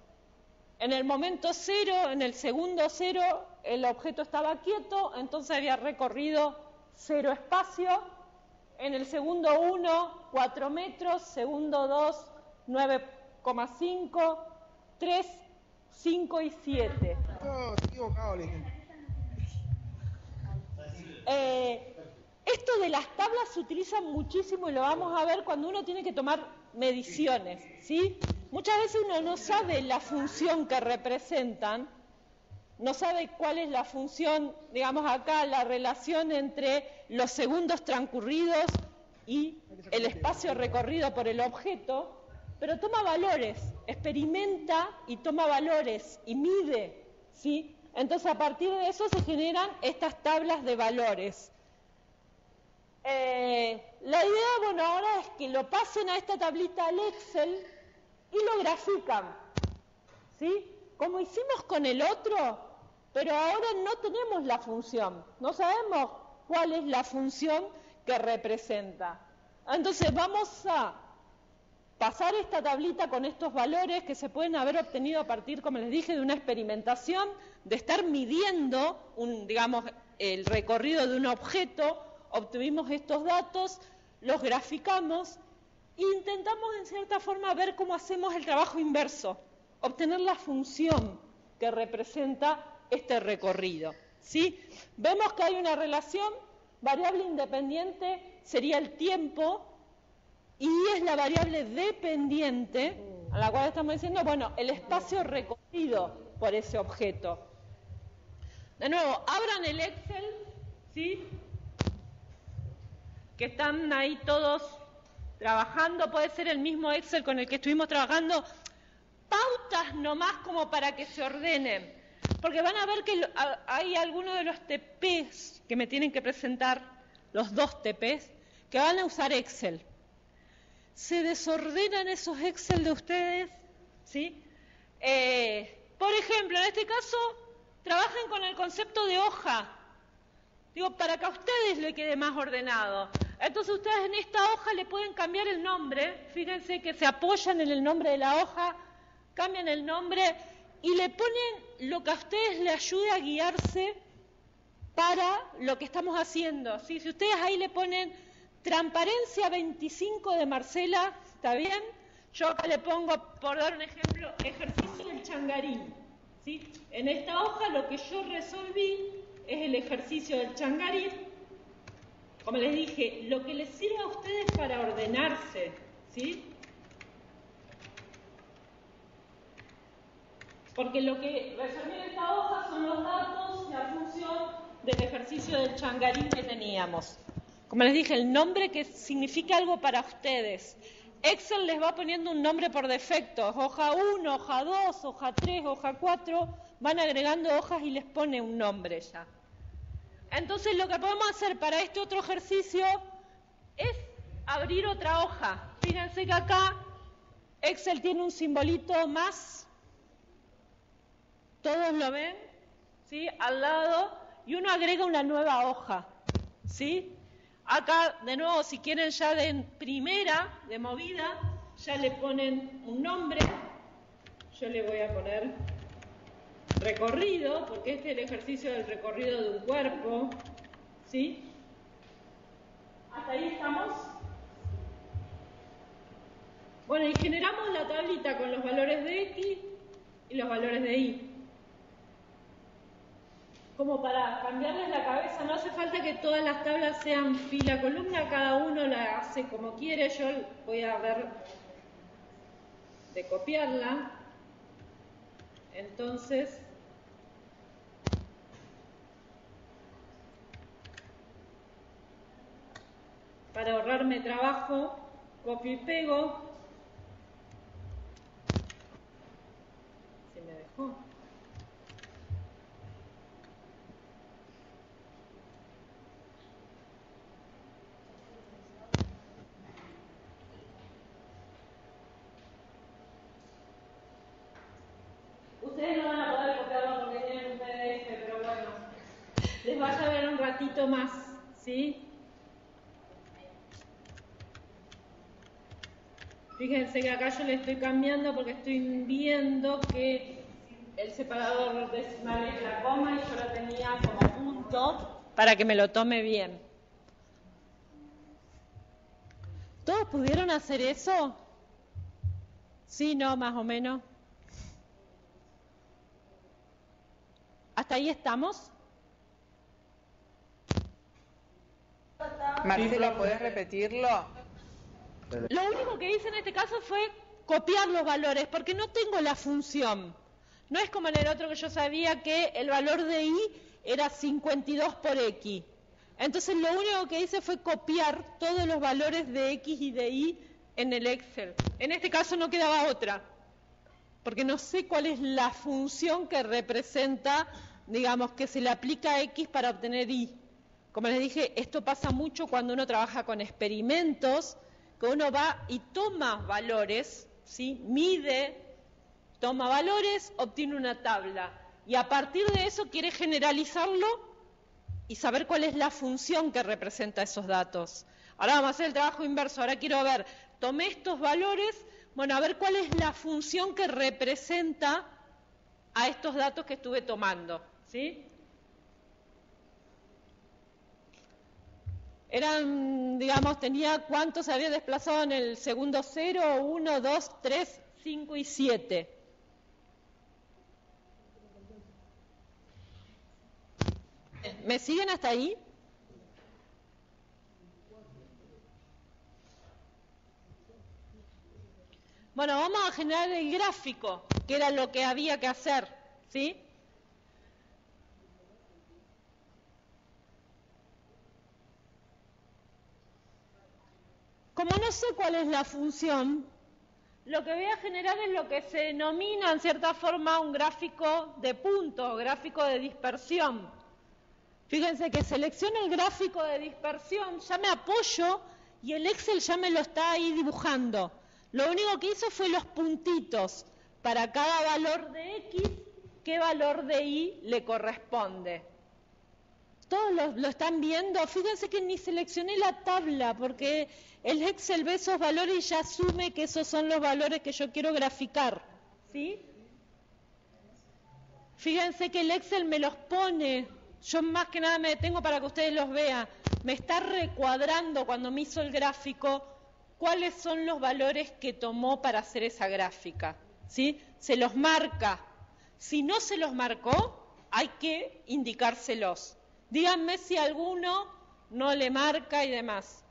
S1: En el momento 0, en el segundo 0, el objeto estaba quieto, entonces había recorrido 0 espacio. En el segundo 1, 4 metros, segundo 2, 9,5, 3, 5 y 7.
S11: No, estoy equivocado, le dije.
S1: Esto de las tablas se utiliza muchísimo y lo vamos a ver cuando uno tiene que tomar mediciones, ¿sí? muchas veces uno no sabe la función que representan, no sabe cuál es la función, digamos acá, la relación entre los segundos transcurridos y el espacio recorrido por el objeto, pero toma valores, experimenta y toma valores y mide, ¿sí? Entonces a partir de eso se generan estas tablas de valores. La idea, bueno, ahora es que lo pasen a esta tablita al Excel y lo grafican, ¿sí? Como hicimos con el otro, pero ahora no tenemos la función, no sabemos cuál es la función que representa. Entonces vamos a pasar esta tablita con estos valores que se pueden haber obtenido a partir, como les dije, de una experimentación, de estar midiendo, digamos, el recorrido de un objeto, obtuvimos estos datos, los graficamos e intentamos en cierta forma ver cómo hacemos el trabajo inverso, obtener la función que representa este recorrido, ¿sí? Vemos que hay una relación, variable independiente sería el tiempo, y es la variable dependiente, a la cual estamos diciendo, bueno, el espacio recorrido por ese objeto. De nuevo, abran el Excel, ¿sí? Que están ahí todos trabajando, puede ser el mismo Excel con el que estuvimos trabajando, pautas nomás como para que se ordenen, porque van a ver que hay algunos de los TPs que me tienen que presentar, los 2 TPs, que van a usar Excel. ¿Se desordenan esos Excel de ustedes? ¿Sí? Por ejemplo, en este caso, trabajen con el concepto de hoja. Digo, para que a ustedes le quede más ordenado. Entonces ustedes en esta hoja le pueden cambiar el nombre. Fíjense que se apoyan en el nombre de la hoja, cambian el nombre y le ponen lo que a ustedes les ayude a guiarse para lo que estamos haciendo, ¿sí? Si ustedes ahí le ponen transparencia 25 de Marcela, ¿está bien? Yo acá le pongo, por dar un ejemplo, ejercicio del changarín, ¿sí? En esta hoja lo que yo resolví es el ejercicio del changarín. Como les dije, lo que les sirve a ustedes para ordenarse, ¿sí? Porque lo que resolví en esta hoja son los datos, la función del ejercicio del changarín que teníamos. Como les dije, el nombre que significa algo para ustedes. Excel les va poniendo un nombre por defecto. Hoja 1, hoja 2, hoja 3, hoja 4. Van agregando hojas y les pone un nombre ya. Entonces lo que podemos hacer para este otro ejercicio es abrir otra hoja. Fíjense que acá Excel tiene un simbolito más. ¿Todos lo ven? ¿Sí? Al lado. Y uno agrega una nueva hoja. ¿Sí? Acá, de nuevo, si quieren ya de primera, de movida, ya le ponen un nombre. Yo le voy a poner recorrido, porque este es el ejercicio del recorrido de un cuerpo. ¿Sí? ¿Hasta ahí estamos? Bueno, y generamos la tablita con los valores de X y los valores de Y. Como para cambiarles la cabeza, no hace falta que todas las tablas sean fila columna, cada uno la hace como quiere. Yo voy a ver de copiarla. Entonces, para ahorrarme trabajo, copio y pego. Se me dejó. Ustedes no van a poder copiarlo porque tienen un PDF, pero bueno, les vaya a ver un ratito más, ¿sí? Fíjense que acá yo le estoy cambiando porque estoy viendo que el separador decimal es la coma y yo lo tenía como punto para que me lo tome bien. ¿Todos pudieron hacer eso? Sí, no, más o menos. ¿Hasta ahí estamos?
S12: Marcela, ¿podés repetirlo?
S1: Lo único que hice en este caso fue copiar los valores, porque no tengo la función. No es como en el otro que yo sabía que el valor de y era 52 por x. Entonces lo único que hice fue copiar todos los valores de x y de y en el Excel. En este caso no quedaba otra, porque no sé cuál es la función que representa, digamos, que se le aplica a x para obtener y. Como les dije, esto pasa mucho cuando uno trabaja con experimentos, que uno va y toma valores, ¿sí? Mide, toma valores, obtiene una tabla. Y a partir de eso quiere generalizarlo y saber cuál es la función que representa esos datos. Ahora vamos a hacer el trabajo inverso. Ahora quiero ver, tomé estos valores, bueno, a ver cuál es la función que representa a estos datos que estuve tomando, ¿sí? Eran, digamos, tenía cuántos se había desplazado en el segundo 0, 1, 2, 3, 5 y 7. ¿Me siguen hasta ahí? Bueno, vamos a generar el gráfico, que era lo que había que hacer, ¿sí? Como no sé cuál es la función, lo que voy a generar es lo que se denomina, en cierta forma, un gráfico de puntos, gráfico de dispersión. Fíjense que selecciono el gráfico de dispersión, ya me apoyo y el Excel ya me lo está ahí dibujando. Lo único que hizo fue los puntitos para cada valor de X, qué valor de Y le corresponde. Todos lo están viendo. Fíjense que ni seleccioné la tabla porque el Excel ve esos valores y ya asume que esos son los valores que yo quiero graficar, ¿sí? Fíjense que el Excel me los pone. Yo más que nada me detengo para que ustedes los vean. Me está recuadrando cuando me hizo el gráfico cuáles son los valores que tomó para hacer esa gráfica, ¿sí? Se los marca. Si no se los marcó, hay que indicárselos. Díganme si alguno no le marca y demás.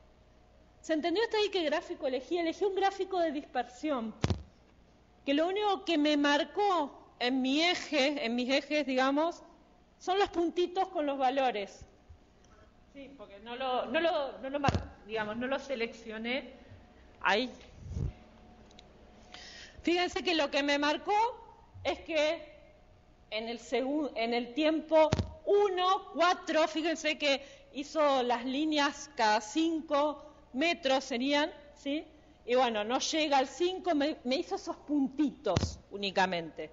S1: ¿Se entendió hasta ahí qué gráfico elegí? Elegí un gráfico de dispersión, que lo único que me marcó en mi eje, en mis ejes, digamos, son los puntitos con los valores. Sí, porque no lo seleccioné ahí. Fíjense que lo que me marcó es que en el tiempo 1, 4, fíjense que hizo las líneas cada 5 metros serían, ¿sí? Y bueno, no llega al 5, me hizo esos puntitos únicamente.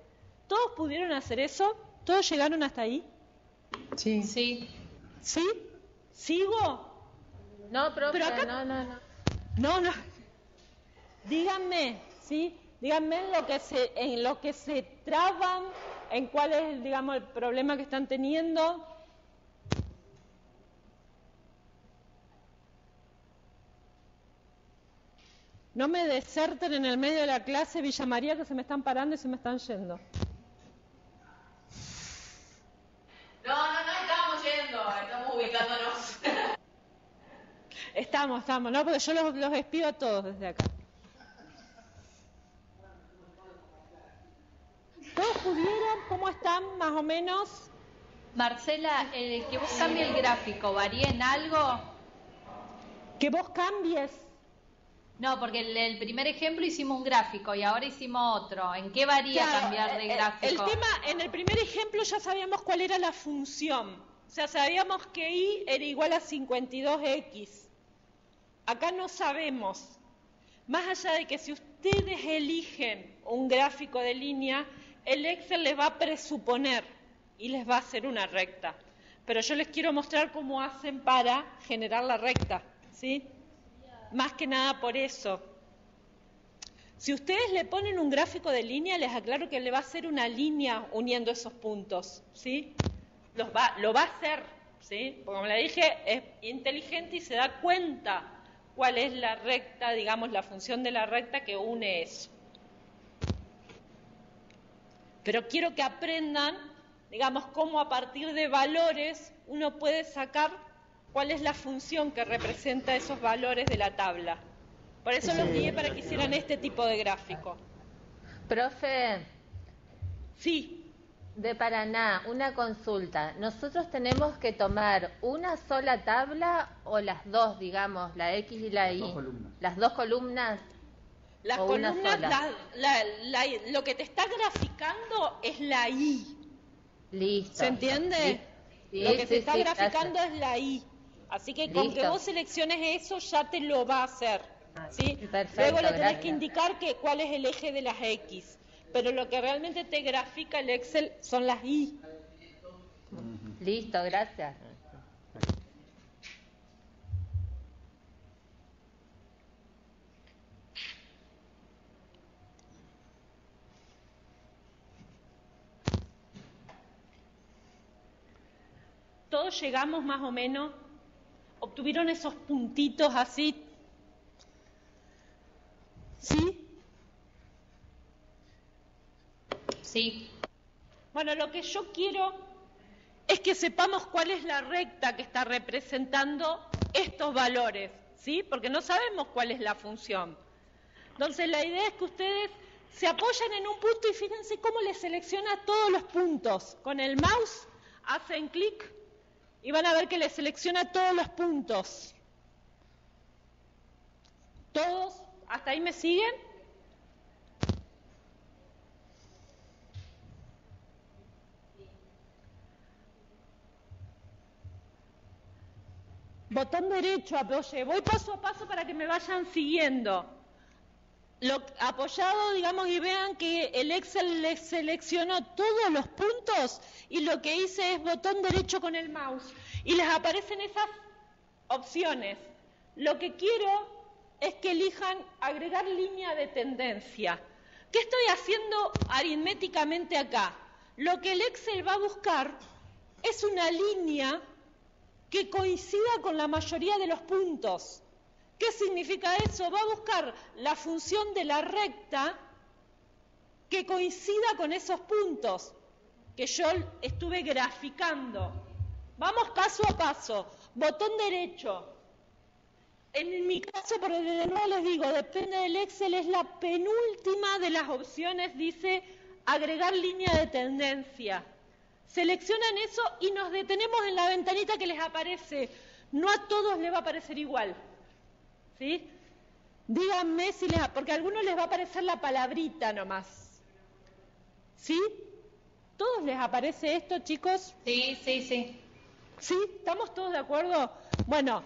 S1: ¿Todos pudieron hacer eso? ¿Todos llegaron hasta ahí?
S2: Sí. Sí.
S1: ¿Sí? ¿Sigo?
S2: No, profe,
S1: pero acá... No. Díganme, ¿sí? Díganme en lo que se traban, en cuál es, digamos, el problema que están teniendo. No me deserten en el medio de la clase, Villa María, que se me están parando y se me están yendo.
S4: No estamos yendo, estamos ubicándonos.
S1: Estamos, no, porque yo los despido a todos desde acá. ¿Todos pudieron? ¿Cómo están, más o menos?
S2: Marcela, que vos cambies el gráfico, ¿varía en algo?
S1: ¿Que vos cambies?
S2: No, porque el primer ejemplo hicimos un gráfico y ahora hicimos otro. ¿En qué varía cambiar de gráfico?
S1: El tema, en el primer ejemplo ya sabíamos cuál era la función. O sea, sabíamos que y era igual a 52x. Acá no sabemos. Más allá de que si ustedes eligen un gráfico de línea, el Excel les va a presuponer y les va a hacer una recta. Pero yo les quiero mostrar cómo hacen para generar la recta, ¿sí? Más que nada por eso. Si ustedes le ponen un gráfico de línea, les aclaro que le va a hacer una línea uniendo esos puntos, ¿sí? Lo va a hacer, ¿sí? Porque como le dije, es inteligente y se da cuenta cuál es la recta, digamos, la función de la recta que une eso. Pero quiero que aprendan, digamos, cómo a partir de valores uno puede sacar cuál es la función que representa esos valores de la tabla. Por eso los guié para que hicieran este tipo de gráfico.
S12: Profe.
S1: Sí.
S12: De Paraná, una consulta. ¿Nosotros tenemos que tomar una sola tabla o las dos, digamos, la X y la Y? Las dos columnas.
S1: Las
S12: o
S1: columnas,
S12: una sola.
S1: lo que te está graficando es la Y.
S12: Listo.
S1: ¿Se entiende?
S12: Sí,
S1: Lo que te
S12: sí,
S1: está
S12: sí,
S1: graficando
S12: gracias.
S1: es la Y. Así que con que
S12: Listo.
S1: vos selecciones eso ya te lo va a hacer. ¿Sí?
S12: Perfecto,
S1: Luego le tenés
S12: gracias.
S1: que indicar cuál es el eje de las X. Pero lo que realmente te grafica el Excel son las Y.
S12: Listo, gracias.
S1: Todos llegamos más o menos, obtuvieron esos puntitos así. ¿Sí?
S2: Sí.
S1: Bueno, lo que yo quiero es que sepamos cuál es la recta que está representando estos valores, ¿sí? Porque no sabemos cuál es la función. Entonces, la idea es que ustedes se apoyan en un punto y fíjense cómo les selecciona todos los puntos. Con el mouse hacen clic y van a ver que les selecciona todos los puntos. ¿Todos? ¿Hasta ahí me siguen? Botón derecho, apoye. Voy paso a paso para que me vayan siguiendo. Apoyado, digamos, y vean que el Excel les seleccionó todos los puntos y lo que hice es botón derecho con el mouse. Y les aparecen esas opciones. Lo que quiero es que elijan agregar línea de tendencia. ¿Qué estoy haciendo aritméticamente acá? Lo que el Excel va a buscar es una línea que coincida con la mayoría de los puntos. ¿Qué significa eso? Va a buscar la función de la recta que coincida con esos puntos que yo estuve graficando. Vamos paso a paso. Botón derecho. En mi caso, porque de nuevo les digo, depende del Excel, es la penúltima de las opciones, dice agregar línea de tendencia. Seleccionan eso y nos detenemos en la ventanita que les aparece. No a todos les va a aparecer igual. ¿Sí? Díganme si porque a algunos les va a aparecer la palabrita nomás. ¿Sí? ¿Todos les aparece esto, chicos?
S2: Sí, sí, sí.
S1: ¿Sí? ¿Estamos todos de acuerdo? Bueno,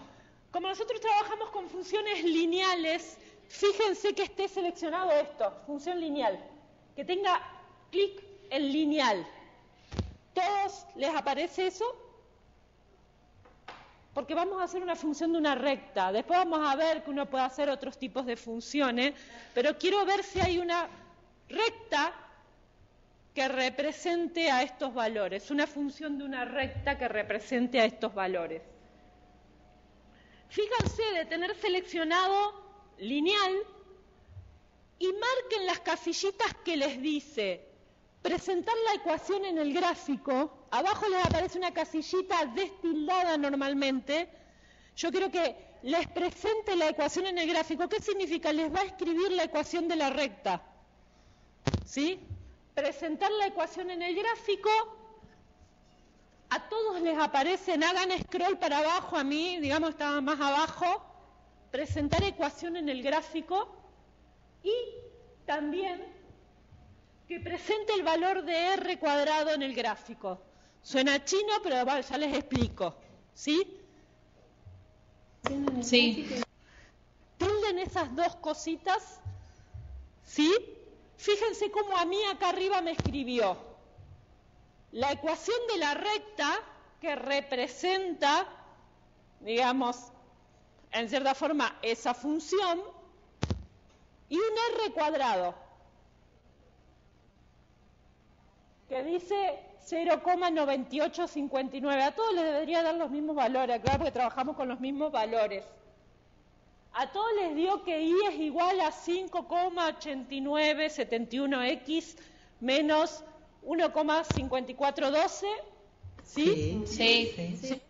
S1: como nosotros trabajamos con funciones lineales, fíjense que esté seleccionado esto, función lineal. Que tenga clic en lineal. ¿Todos les aparece eso? Porque vamos a hacer una función de una recta. Después vamos a ver que uno puede hacer otros tipos de funciones, pero quiero ver si hay una recta que represente a estos valores, una función de una recta que represente a estos valores. Fíjense de tener seleccionado lineal y marquen las casillitas que les dice presentar la ecuación en el gráfico. Abajo les aparece una casillita destildada normalmente. Yo quiero que les presente la ecuación en el gráfico. ¿Qué significa? Les va a escribir la ecuación de la recta. ¿Sí? Presentar la ecuación en el gráfico. A todos les aparecen, hagan scroll para abajo, a mí, digamos, estaba más abajo. Presentar ecuación en el gráfico. Y también que presente el valor de R cuadrado en el gráfico. Suena chino, pero ya les explico. ¿Sí?
S2: Sí.
S1: Tilden esas dos cositas. ¿Sí? Fíjense cómo a mí acá arriba me escribió la ecuación de la recta que representa, digamos, en cierta forma, esa función y un R cuadrado que dice 0,9859. A todos les debería dar los mismos valores, claro, porque trabajamos con los mismos valores. A todos les dio que I es igual a 5,8971X menos 1,5412. ¿Sí?
S2: Sí.
S1: Sí.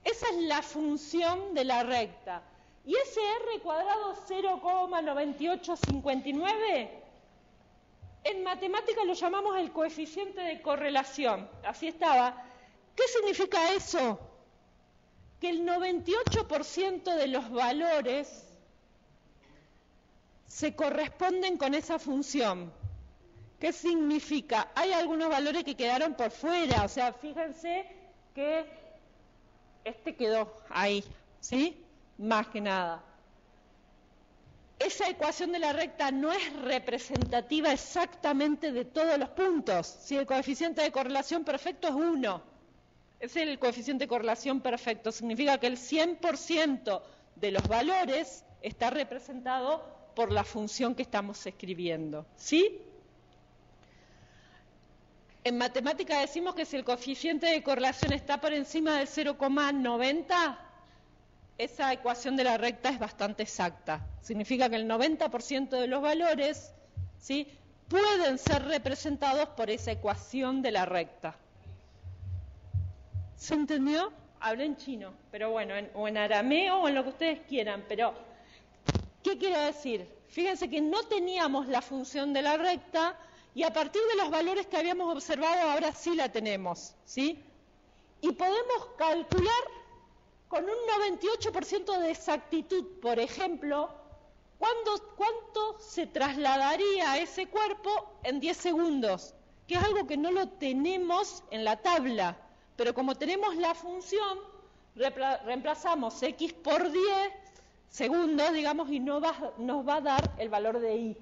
S1: Esa es la función de la recta. Y ese R cuadrado 0,9859, en matemática lo llamamos el coeficiente de correlación. Así estaba. ¿Qué significa eso? Que el 98% de los valores se corresponden con esa función. ¿Qué significa? Hay algunos valores que quedaron por fuera, o sea, fíjense que este quedó ahí, ¿sí? Más que nada. Esa ecuación de la recta no es representativa exactamente de todos los puntos. Si el coeficiente de correlación perfecto es 1, es el coeficiente de correlación perfecto, significa que el 100% de los valores está representado por la función que estamos escribiendo, ¿sí? En matemática decimos que si el coeficiente de correlación está por encima del 0,90, esa ecuación de la recta es bastante exacta. Significa que el 90% de los valores, ¿sí?, pueden ser representados por esa ecuación de la recta. ¿Se entendió? Hablé en chino, pero bueno, o en arameo o en lo que ustedes quieran, pero ¿qué quiero decir? Fíjense que no teníamos la función de la recta y a partir de los valores que habíamos observado ahora sí la tenemos, ¿sí? Y podemos calcular con un 98% de exactitud, por ejemplo, cuánto se trasladaría ese cuerpo en 10 segundos, que es algo que no lo tenemos en la tabla, pero como tenemos la función, reemplazamos x por 10 segundos, digamos, y nos va a dar el valor de y,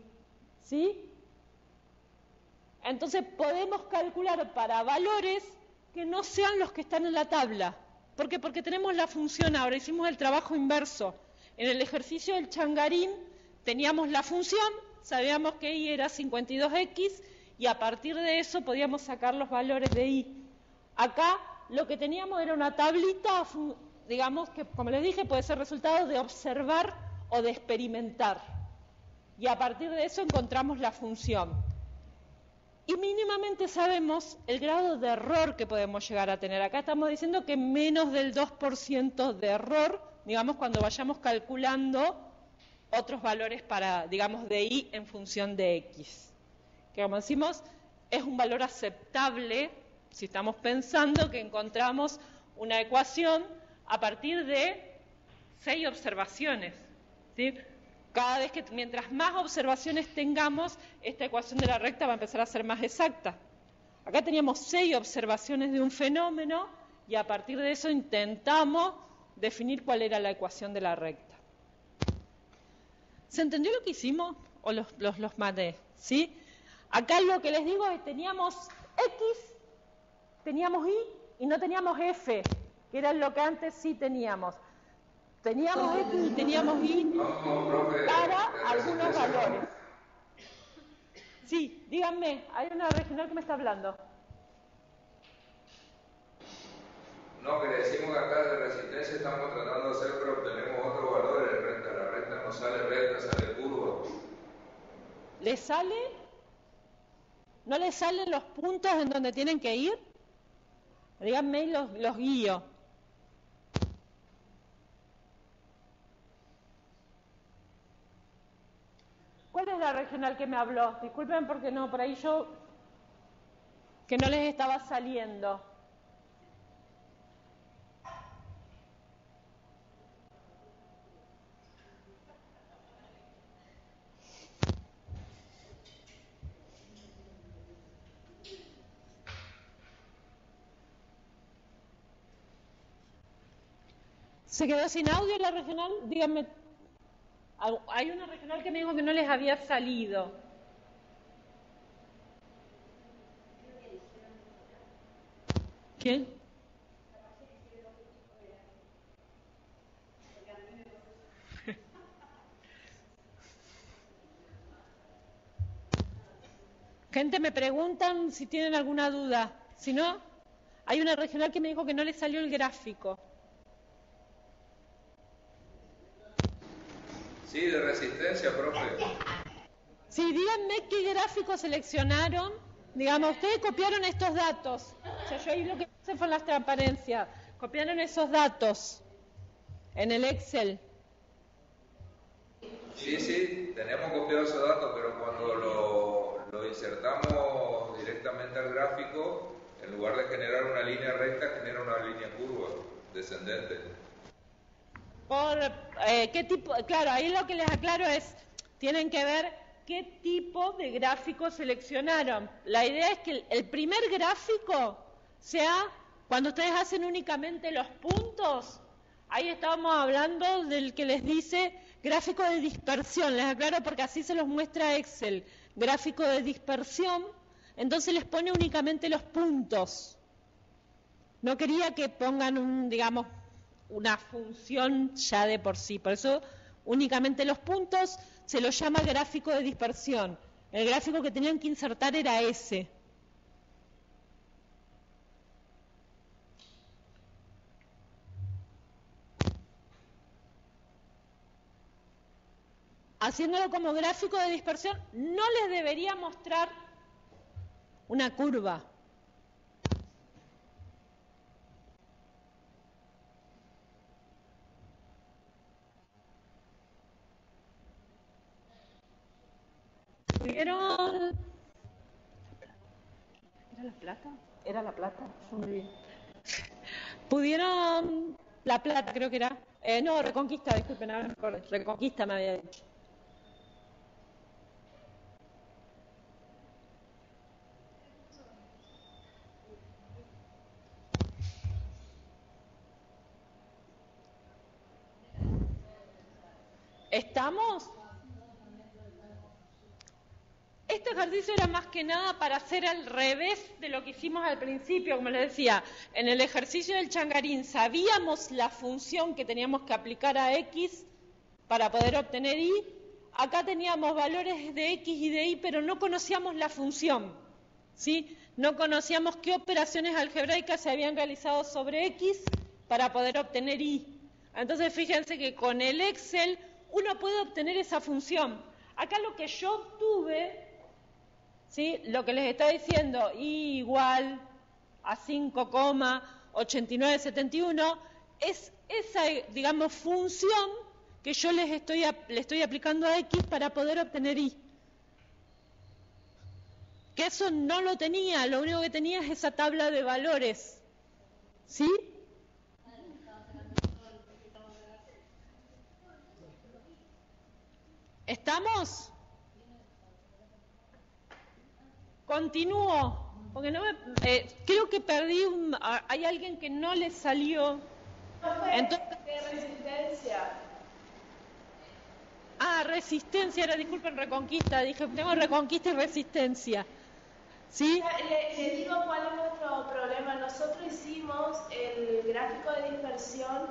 S1: ¿sí? Entonces podemos calcular para valores que no sean los que están en la tabla. ¿Por qué? Porque tenemos la función ahora, hicimos el trabajo inverso. En el ejercicio del changarín teníamos la función, sabíamos que y era 52x y a partir de eso podíamos sacar los valores de y. Acá lo que teníamos era una tablita, digamos que, como les dije, puede ser resultado de observar o de experimentar. Y a partir de eso encontramos la función. Y mínimamente sabemos el grado de error que podemos llegar a tener. Acá estamos diciendo que menos del 2% de error, digamos, cuando vayamos calculando otros valores para, digamos, de y en función de x. Que como decimos, es un valor aceptable si estamos pensando que encontramos una ecuación a partir de 6 observaciones, ¿sí? Cada vez que, mientras más observaciones tengamos, esta ecuación de la recta va a empezar a ser más exacta. Acá teníamos 6 observaciones de un fenómeno y a partir de eso intentamos definir cuál era la ecuación de la recta. ¿Se entendió lo que hicimos? ¿O los maté? ¿Sí? Acá lo que les digo es que teníamos x, teníamos y no teníamos f, que era lo que antes sí teníamos. Teníamos x y teníamos y para algunos valores. Sí, díganme, hay una regional que me está hablando.
S7: No, que decimos que acá de resistencia estamos tratando de hacer, pero obtenemos otros valores de recta. La recta no sale recta, sale curva.
S1: ¿Le sale? ¿No le salen los puntos en donde tienen que ir? Díganme y los guío. ¿Cuál es la regional que me habló? Disculpen porque no, por ahí yo que no les estaba saliendo. ¿Se quedó sin audio la regional? Díganme. Hay una regional que me dijo que no les había salido. ¿Quién? Gente, me preguntan si tienen alguna duda. Si no, hay una regional que me dijo que no les salió el gráfico.
S7: Sí, de resistencia, profe.
S1: Sí, díganme qué gráfico seleccionaron. Digamos, ustedes copiaron estos datos. O sea, yo ahí lo que hice fue las transparencias. Copiaron esos datos en el Excel.
S7: Sí, tenemos copiado esos datos, pero cuando lo insertamos directamente al gráfico, en lugar de generar una línea recta, genera una línea curva, descendente.
S1: Por qué tipo, claro, ahí lo que les aclaro es, tienen que ver qué tipo de gráfico seleccionaron. La idea es que el primer gráfico sea, cuando ustedes hacen únicamente los puntos, ahí estábamos hablando del que les dice gráfico de dispersión, les aclaro porque así se los muestra Excel, gráfico de dispersión, entonces les pone únicamente los puntos. No quería que pongan digamos, una función ya de por sí, por eso únicamente los puntos se los llama gráfico de dispersión. El gráfico que tenían que insertar era ese. Haciéndolo como gráfico de dispersión, no les debería mostrar una curva. ¿Pudieron? ¿Era la plata? ¿Era la plata? Muy bien. ¿Pudieron? La plata creo que era. No, Reconquista, disculpen, ahora me acuerdo. Reconquista me había dicho. ¿Estamos? Este ejercicio era más que nada para hacer al revés de lo que hicimos al principio, como les decía, en el ejercicio del changarín sabíamos la función que teníamos que aplicar a X para poder obtener Y, acá teníamos valores de X y de Y, pero no conocíamos la función, ¿sí? No conocíamos qué operaciones algebraicas se habían realizado sobre X para poder obtener Y. Entonces fíjense que con el Excel uno puede obtener esa función. Acá lo que yo obtuve, ¿sí? Lo que les está diciendo, Y igual a 5,8971, es esa, digamos, función que yo le estoy aplicando a X para poder obtener Y. Que eso no lo tenía, lo único que tenía es esa tabla de valores. ¿Sí? ¿Estamos? Continúo, porque no creo que perdí hay alguien que no le salió. Entonces,
S13: ¿qué resistencia?
S1: Resistencia, era, disculpen, Reconquista, dije, tengo Reconquista y Resistencia. ¿Sí?
S13: Le digo cuál es nuestro problema. Nosotros hicimos el gráfico de dispersión,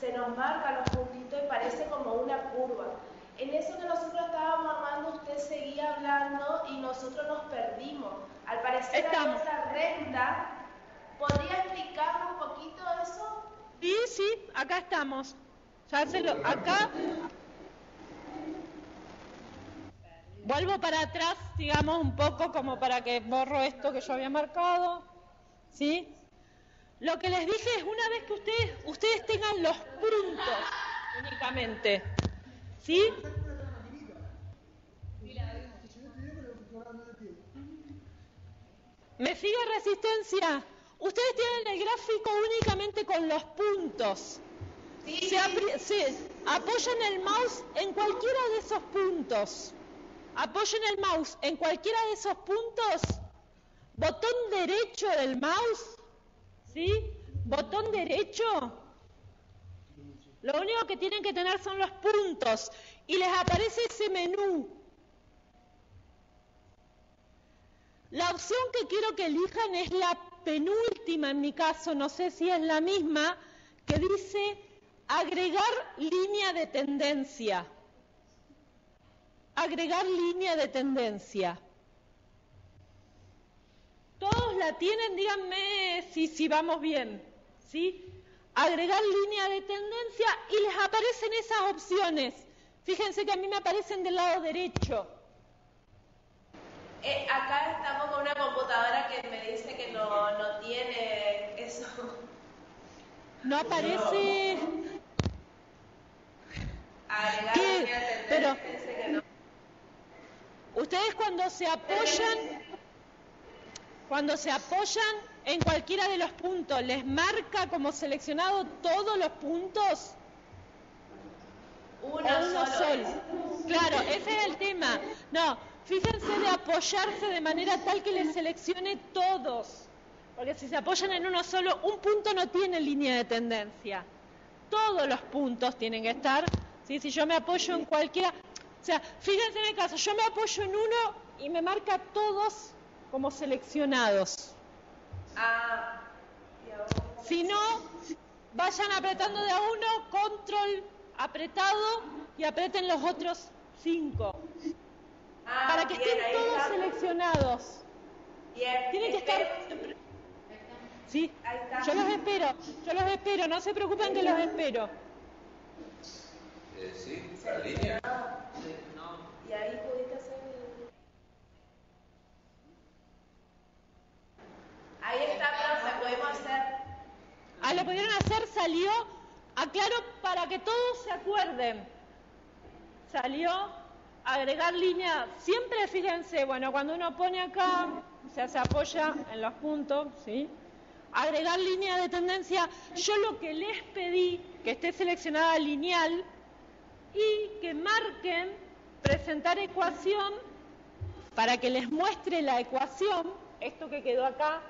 S13: se nos marca los puntitos y parece como una curva. En eso que nosotros estábamos armando, usted seguía hablando y nosotros nos perdimos. Al parecer hay otra recta. ¿Podría explicarnos un poquito eso?
S1: Sí, acá estamos. Acá. Vuelvo para atrás, digamos, un poco, como para que borro esto que yo había marcado. ¿Sí? Lo que les dije es, una vez que ustedes tengan los puntos únicamente, ¿sí? ¿Me sigue Resistencia? Ustedes tienen el gráfico únicamente con los puntos. Se apoyan el mouse en cualquiera de esos puntos. Apoyen el mouse en cualquiera de esos puntos. Botón derecho del mouse, ¿sí? Botón derecho. Lo único que tienen que tener son los puntos y les aparece ese menú. La opción que quiero que elijan es la penúltima en mi caso, no sé si es la misma, que dice agregar línea de tendencia. Agregar línea de tendencia. ¿Todos la tienen? Díganme si vamos bien, ¿sí? Agregar línea de tendencia y les aparecen esas opciones. Fíjense que a mí me aparecen del lado derecho.
S13: Acá estamos con una computadora que me dice que no tiene eso.
S1: No aparece. Pero ustedes cuando se apoyan en cualquiera de los puntos, ¿les marca como seleccionado todos los puntos? Uno solo. Claro, ese es el tema. No, fíjense de apoyarse de manera tal que les seleccione todos. Porque si se apoyan en uno solo, un punto no tiene línea de tendencia. Todos los puntos tienen que estar. ¿Sí? Si yo me apoyo en cualquiera... O sea, fíjense en el caso, yo me apoyo en uno y me marca todos como seleccionados. Si no, vayan apretando de a uno, control apretado y aprieten los otros 5. Para que estén todos seleccionados. Tienen que estar... Sí, yo los espero, no se preocupen que los espero.
S7: Sí, la línea.
S13: Y ahí pudiste hacer... Ahí está, profe, podemos hacer...
S1: Lo pudieron hacer, salió, aclaro para que todos se acuerden. Salió, agregar línea, siempre fíjense, bueno, cuando uno pone acá, o sea, se apoya en los puntos, ¿sí? Agregar línea de tendencia, yo lo que les pedí, que esté seleccionada lineal y que marquen presentar ecuación para que les muestre la ecuación, esto que quedó acá,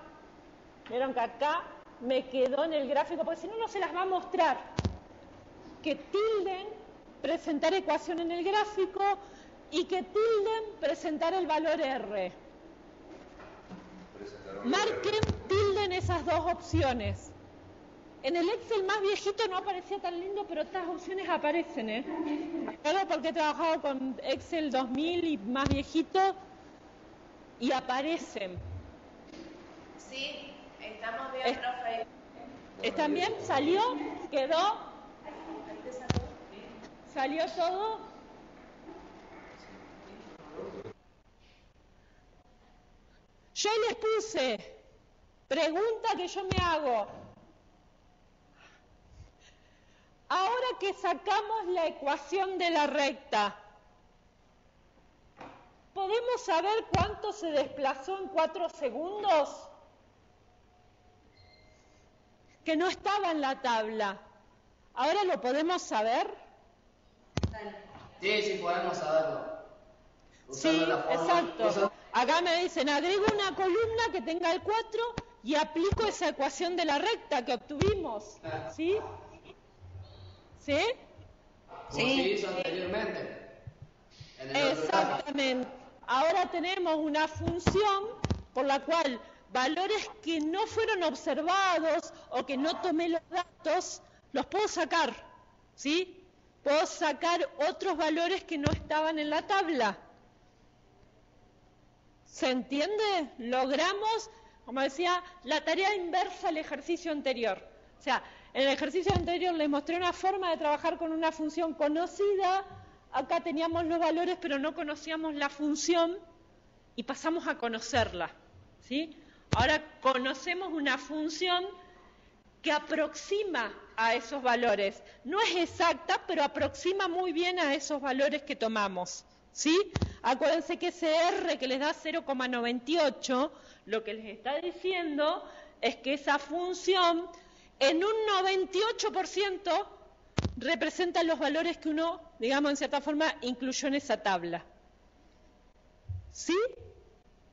S1: vieron que acá me quedó en el gráfico, porque si no, no se las va a mostrar, que tilden presentar ecuación en el gráfico y que tilden presentar el valor R. Marquen, tilden esas dos opciones. En el Excel más viejito no aparecía tan lindo, pero estas opciones aparecen, ¿eh? Claro, porque he trabajado con Excel 2000 y más viejito, y aparecen.
S13: Sí, estamos bien, profe.
S1: ¿Están bien? ¿Salió? ¿Quedó? ¿Salió todo? Yo les puse pregunta que yo me hago. Ahora que sacamos la ecuación de la recta, ¿podemos saber cuánto se desplazó en 4 segundos? Que no estaba en la tabla. ¿Ahora lo podemos saber?
S14: Sí, podemos saberlo.
S1: Sí, exacto. Acá me dicen, agrego una columna que tenga el 4 y aplico esa ecuación de la recta que obtuvimos. ¿Sí? ¿Sí?
S14: Sí. Se hizo anteriormente.
S1: Exactamente. Ahora tenemos una función por la cual valores que no fueron observados o que no tomé los datos, los puedo sacar. ¿Sí? Puedo sacar otros valores que no estaban en la tabla. ¿Se entiende? Logramos, como decía, la tarea inversa al ejercicio anterior. O sea, en el ejercicio anterior les mostré una forma de trabajar con una función conocida. Acá teníamos los valores, pero no conocíamos la función y pasamos a conocerla. ¿Sí? Ahora conocemos una función que aproxima a esos valores. No es exacta, pero aproxima muy bien a esos valores que tomamos. ¿Sí? Acuérdense que ese R que les da 0,98, lo que les está diciendo es que esa función en un 98% representa los valores que uno, digamos, en cierta forma, incluyó en esa tabla. ¿Sí?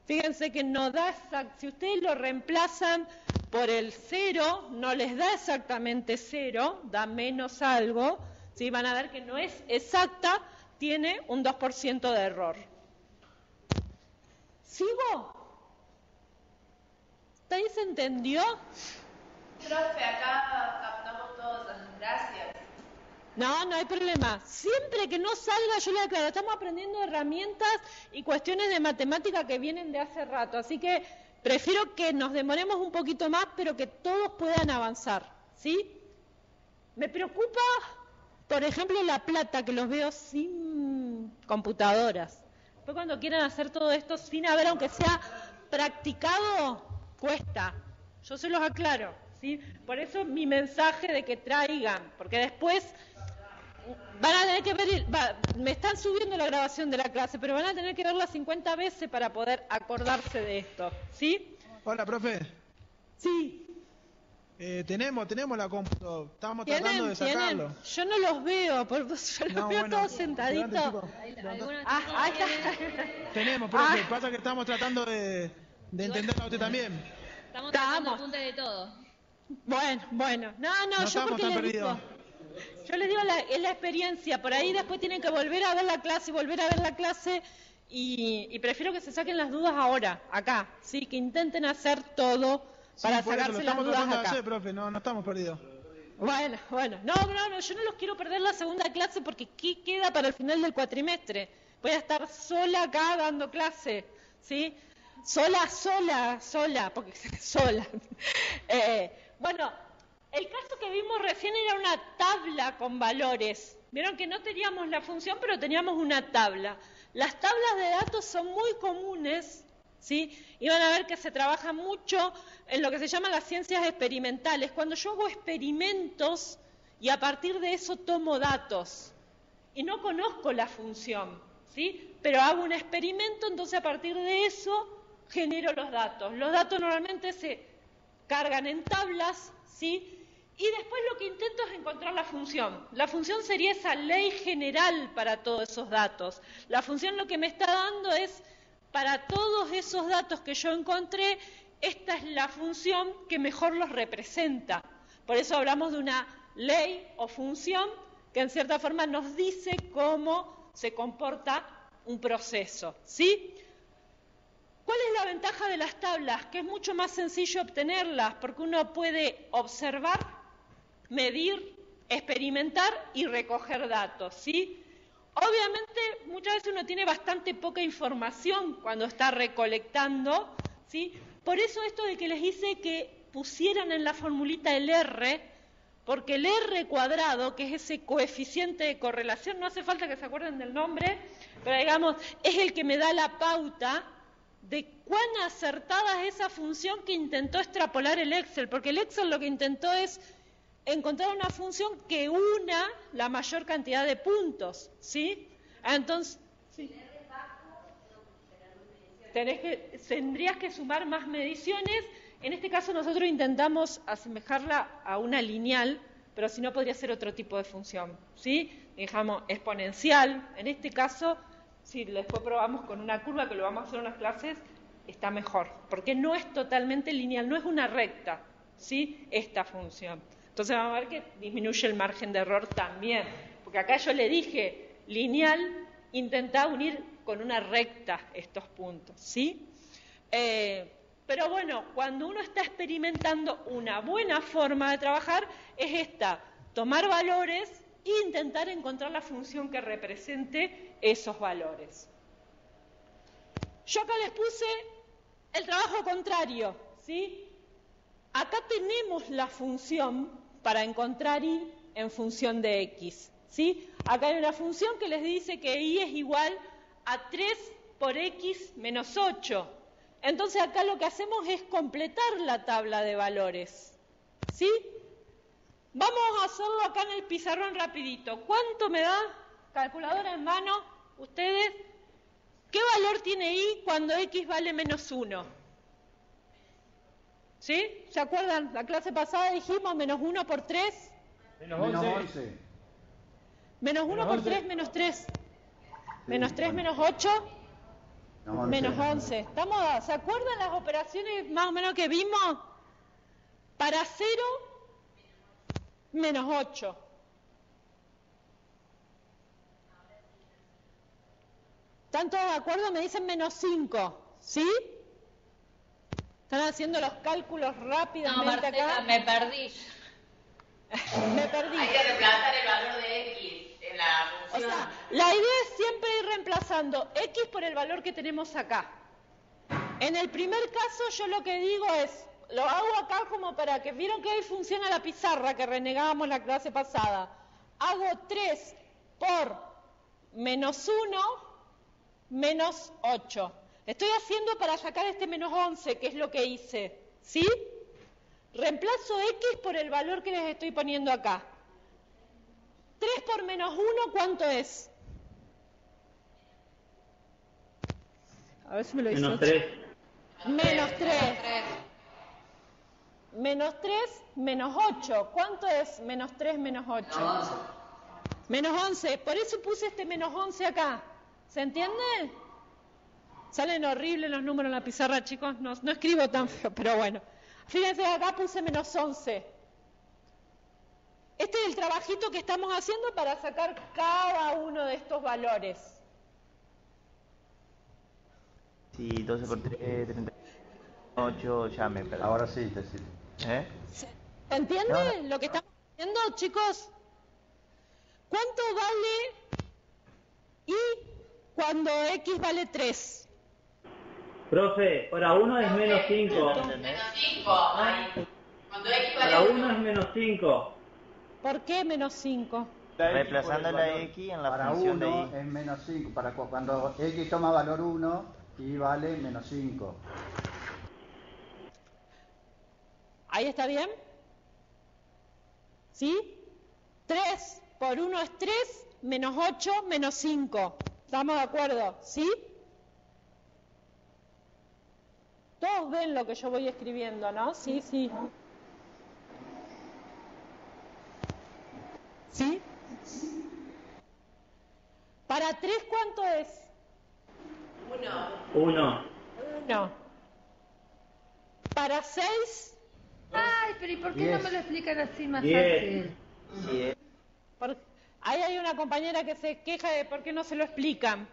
S1: Fíjense que no da, si ustedes lo reemplazan por el 0, no les da exactamente 0, da menos algo, ¿sí? Van a ver que no es exacta, tiene un 2% de error. ¿Sigo? ¿Ahí se entendió?
S13: Profe, acá captamos todos. Gracias.
S1: No, no hay problema. Siempre que no salga, yo le aclaro, estamos aprendiendo herramientas y cuestiones de matemática que vienen de hace rato. Así que prefiero que nos demoremos un poquito más, pero que todos puedan avanzar. ¿Sí? Me preocupa, por ejemplo, La Plata, que los veo sin computadoras. Después cuando quieran hacer todo esto sin haber, aunque sea practicado, cuesta. Yo se los aclaro, ¿sí? Por eso mi mensaje de que traigan, porque después van a tener que ver, me están subiendo la grabación de la clase, pero van a tener que verla 50 veces para poder acordarse de esto, ¿sí?
S11: Hola, profe.
S1: Sí.
S11: Tenemos la cómputo. Estábamos tratando de sacarlo.
S1: Yo no los veo, yo los veo todos sentaditos. Ahí está.
S11: Tenemos, profe. Pasa que estamos tratando de entenderla a usted también.
S15: Estamos tratando apunte de todo.
S1: Bueno. No, yo porque les digo. Yo les digo, es la experiencia. Por ahí después tienen que volver a ver la clase, y prefiero que se saquen las dudas ahora, acá. Sí, que intenten hacer todo para sacarse las dudas acá.
S11: Hacer, profe, no estamos perdidos.
S1: Bueno. No, yo no los quiero perder la segunda clase porque ¿qué queda para el final del cuatrimestre? Voy a estar sola acá dando clase, ¿sí? Sola, porque sola. Bueno, el caso que vimos recién era una tabla con valores. Vieron que no teníamos la función, pero teníamos una tabla. Las tablas de datos son muy comunes, ¿sí? Y van a ver que se trabaja mucho en lo que se llama las ciencias experimentales. Cuando yo hago experimentos y a partir de eso tomo datos y no conozco la función, ¿sí? Pero hago un experimento, entonces a partir de eso genero los datos. Los datos normalmente se cargan en tablas, ¿sí? Y después lo que intento es encontrar la función. La función sería esa ley general para todos esos datos. La función lo que me está dando es, para todos esos datos que yo encontré, esta es la función que mejor los representa. Por eso hablamos de una ley o función que en cierta forma nos dice cómo se comporta un proceso, ¿sí? ¿Cuál es la ventaja de las tablas? Que es mucho más sencillo obtenerlas, porque uno puede observar, medir, experimentar y recoger datos, ¿sí? Obviamente, muchas veces uno tiene bastante poca información cuando está recolectando, ¿sí? Por eso esto de que les hice que pusieran en la formulita el R, porque el R cuadrado, que es ese coeficiente de correlación, no hace falta que se acuerden del nombre, pero digamos, es el que me da la pauta de cuán acertada es esa función que intentó extrapolar el Excel, porque el Excel lo que intentó es encontrar una función que una la mayor cantidad de puntos, ¿sí? Entonces, sí. Tendrías que sumar más mediciones. En este caso nosotros intentamos asemejarla a una lineal, pero si no podría ser otro tipo de función, ¿sí? Dejamos exponencial. En este caso, si después probamos con una curva, que lo vamos a hacer en las clases, está mejor, porque no es totalmente lineal, no es una recta, ¿sí? Esta función. Entonces vamos a ver que disminuye el margen de error también, porque acá yo le dije lineal, intentá unir con una recta estos puntos, ¿sí? Pero bueno, cuando uno está experimentando, una buena forma de trabajar es esta, tomar valores e intentar encontrar la función que represente esos valores. Yo acá les puse el trabajo contrario, ¿sí? Acá tenemos la función para encontrar y en función de x, ¿sí? Acá hay una función que les dice que y es igual a 3 por x menos 8. Entonces acá lo que hacemos es completar la tabla de valores, ¿sí? Vamos a hacerlo acá en el pizarrón rapidito. ¿Cuánto me da? Calculadora en mano, ustedes. ¿Qué valor tiene y cuando x vale menos 1? ¿Sí? ¿Se acuerdan? La clase pasada dijimos menos 1 por 3.
S9: Menos 11.
S1: Menos 1 por 3, menos 3. Menos 3, menos 8. Menos 11. ¿Se acuerdan las operaciones más o menos que vimos? Para 0, menos 8. ¿Están todos de acuerdo? Me dicen menos 5. ¿Sí? ¿Están haciendo los cálculos rápidamente?
S2: No, Marcela,
S1: acá?
S2: me perdí.
S1: Me perdí.
S4: Hay que reemplazar el valor de x en la función.
S1: O sea, la idea es siempre ir reemplazando x por el valor que tenemos acá. En el primer caso yo lo que digo es, lo hago acá como para que, vieron que hoy funciona la pizarra que renegábamos la clase pasada. Hago 3 por menos 1 menos 8. Estoy haciendo para sacar este menos 11, que es lo que hice, ¿sí? Reemplazo x por el valor que les estoy poniendo acá. 3 por menos 1, ¿cuánto es? A ver si me lo hice.
S9: Menos 3.
S1: Menos 3. Menos 3, menos 8. ¿Cuánto es menos 3, menos 8? Menos 11. Por eso puse este menos 11 acá. ¿Se entiende? Salen horribles los números en la pizarra, chicos. No escribo tan feo, pero bueno. Fíjense, acá puse menos 11. Este es el trabajito que estamos haciendo para sacar cada uno de estos valores.
S10: Sí, 12 por 3, 38, ya me perdí.
S16: Ahora sí, te sirve.
S1: ¿Se entiende lo que estamos haciendo, chicos? ¿Cuánto vale y cuando x vale 3?
S9: Profe, para 1 es menos 5.
S4: Menos 5. Cuando x vale
S9: Para 1 es menos 5.
S1: ¿Por qué menos 5?
S10: Reemplazando la x en la
S16: para
S10: función de
S16: 1
S10: y.
S16: es menos 5. Para cuando x toma valor 1, y vale menos 5.
S1: ¿Ahí está bien? ¿Sí? 3 por 1 es 3, menos 8, menos 5. ¿Estamos de acuerdo? ¿Sí? Todos ven lo que yo voy escribiendo, ¿no? Sí, sí. ¿Sí? ¿Para 3 cuánto es?
S9: 1.
S1: ¿Para 6?
S12: Ay, pero ¿y por qué no me lo explican así más
S9: 10.
S12: fácil?
S1: Ahí hay una compañera que se queja de por qué no se lo explican.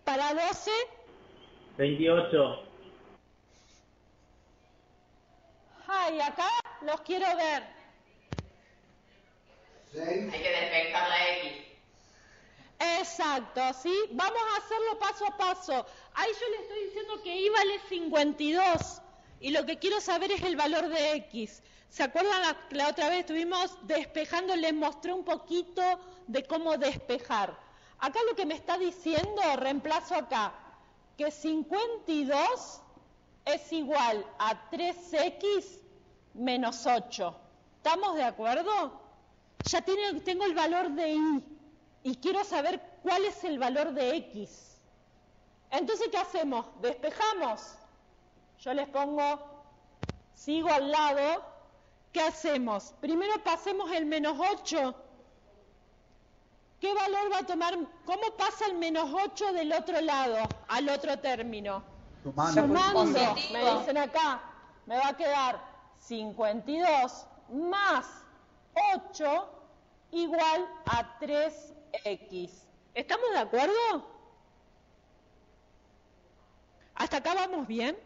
S1: ¿Para 12?
S9: 28.
S1: Ay, acá los quiero ver.
S4: Hay que despejar la x.
S1: Exacto, ¿sí? Vamos a hacerlo paso a paso. Ahí yo le estoy diciendo que y vale 52 y lo que quiero saber es el valor de x. ¿Se acuerdan la otra vez estuvimos despejando? Les mostré un poquito de cómo despejar. Acá lo que me está diciendo, reemplazo acá, que 52 es igual a 3x menos 8. ¿Estamos de acuerdo? Ya tengo el valor de y quiero saber cuál es el valor de x. Entonces, ¿qué hacemos? Despejamos. Yo les pongo, sigo al lado. ¿Qué hacemos? Primero pasemos el menos 8. ¿Qué valor va a tomar? ¿Cómo pasa el menos 8 del otro lado, al otro término? Sumando. Me dicen acá, me va a quedar 52 más 8 igual a 3x. ¿Estamos de acuerdo? ¿Hasta acá vamos bien?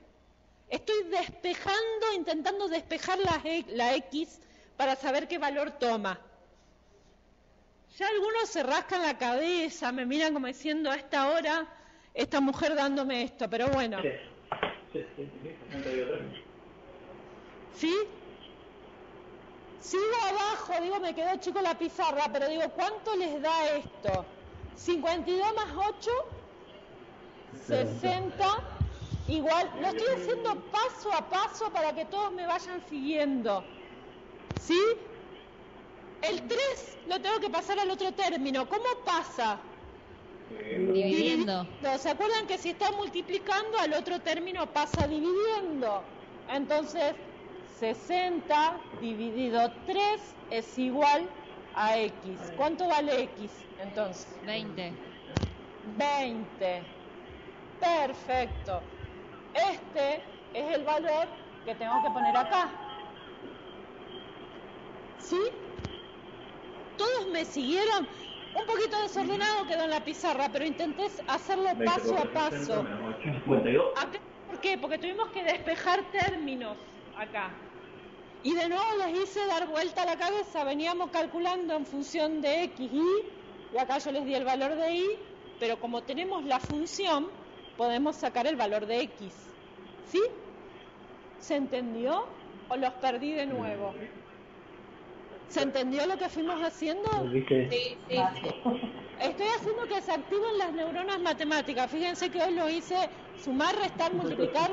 S1: Estoy despejando, intentando despejar la x para saber qué valor toma. Ya algunos se rascan la cabeza, me miran como diciendo a esta hora, esta mujer dándome esto, pero bueno. ¿Sí? Sigo abajo, digo, me quedó chico la pizarra, pero digo, ¿cuánto les da esto? 52 más 8, 60, igual, lo estoy haciendo paso a paso para que todos me vayan siguiendo. ¿Sí? El 3 lo tengo que pasar al otro término. ¿Cómo pasa?
S15: Dividiendo.
S1: ¿Se acuerdan que si está multiplicando al otro término pasa dividiendo? Entonces, 60 dividido 3 es igual a x. ¿Cuánto vale x entonces?
S15: 20.
S1: 20. Perfecto. Este es el valor que tengo que poner acá. ¿Sí? ¿Todos me siguieron? Un poquito desordenado quedó en la pizarra, pero intenté hacerlo paso a paso. Acá, ¿por qué? Porque tuvimos que despejar términos acá. Y de nuevo les hice dar vuelta a la cabeza. Veníamos calculando en función de x, y acá yo les di el valor de y, pero como tenemos la función, podemos sacar el valor de x. ¿Sí? ¿Se entendió? ¿O los perdí de nuevo? ¿Se entendió lo que fuimos haciendo?
S15: Sí.
S1: Estoy haciendo que se activen las neuronas matemáticas. Fíjense que hoy lo hice sumar, restar, multiplicar,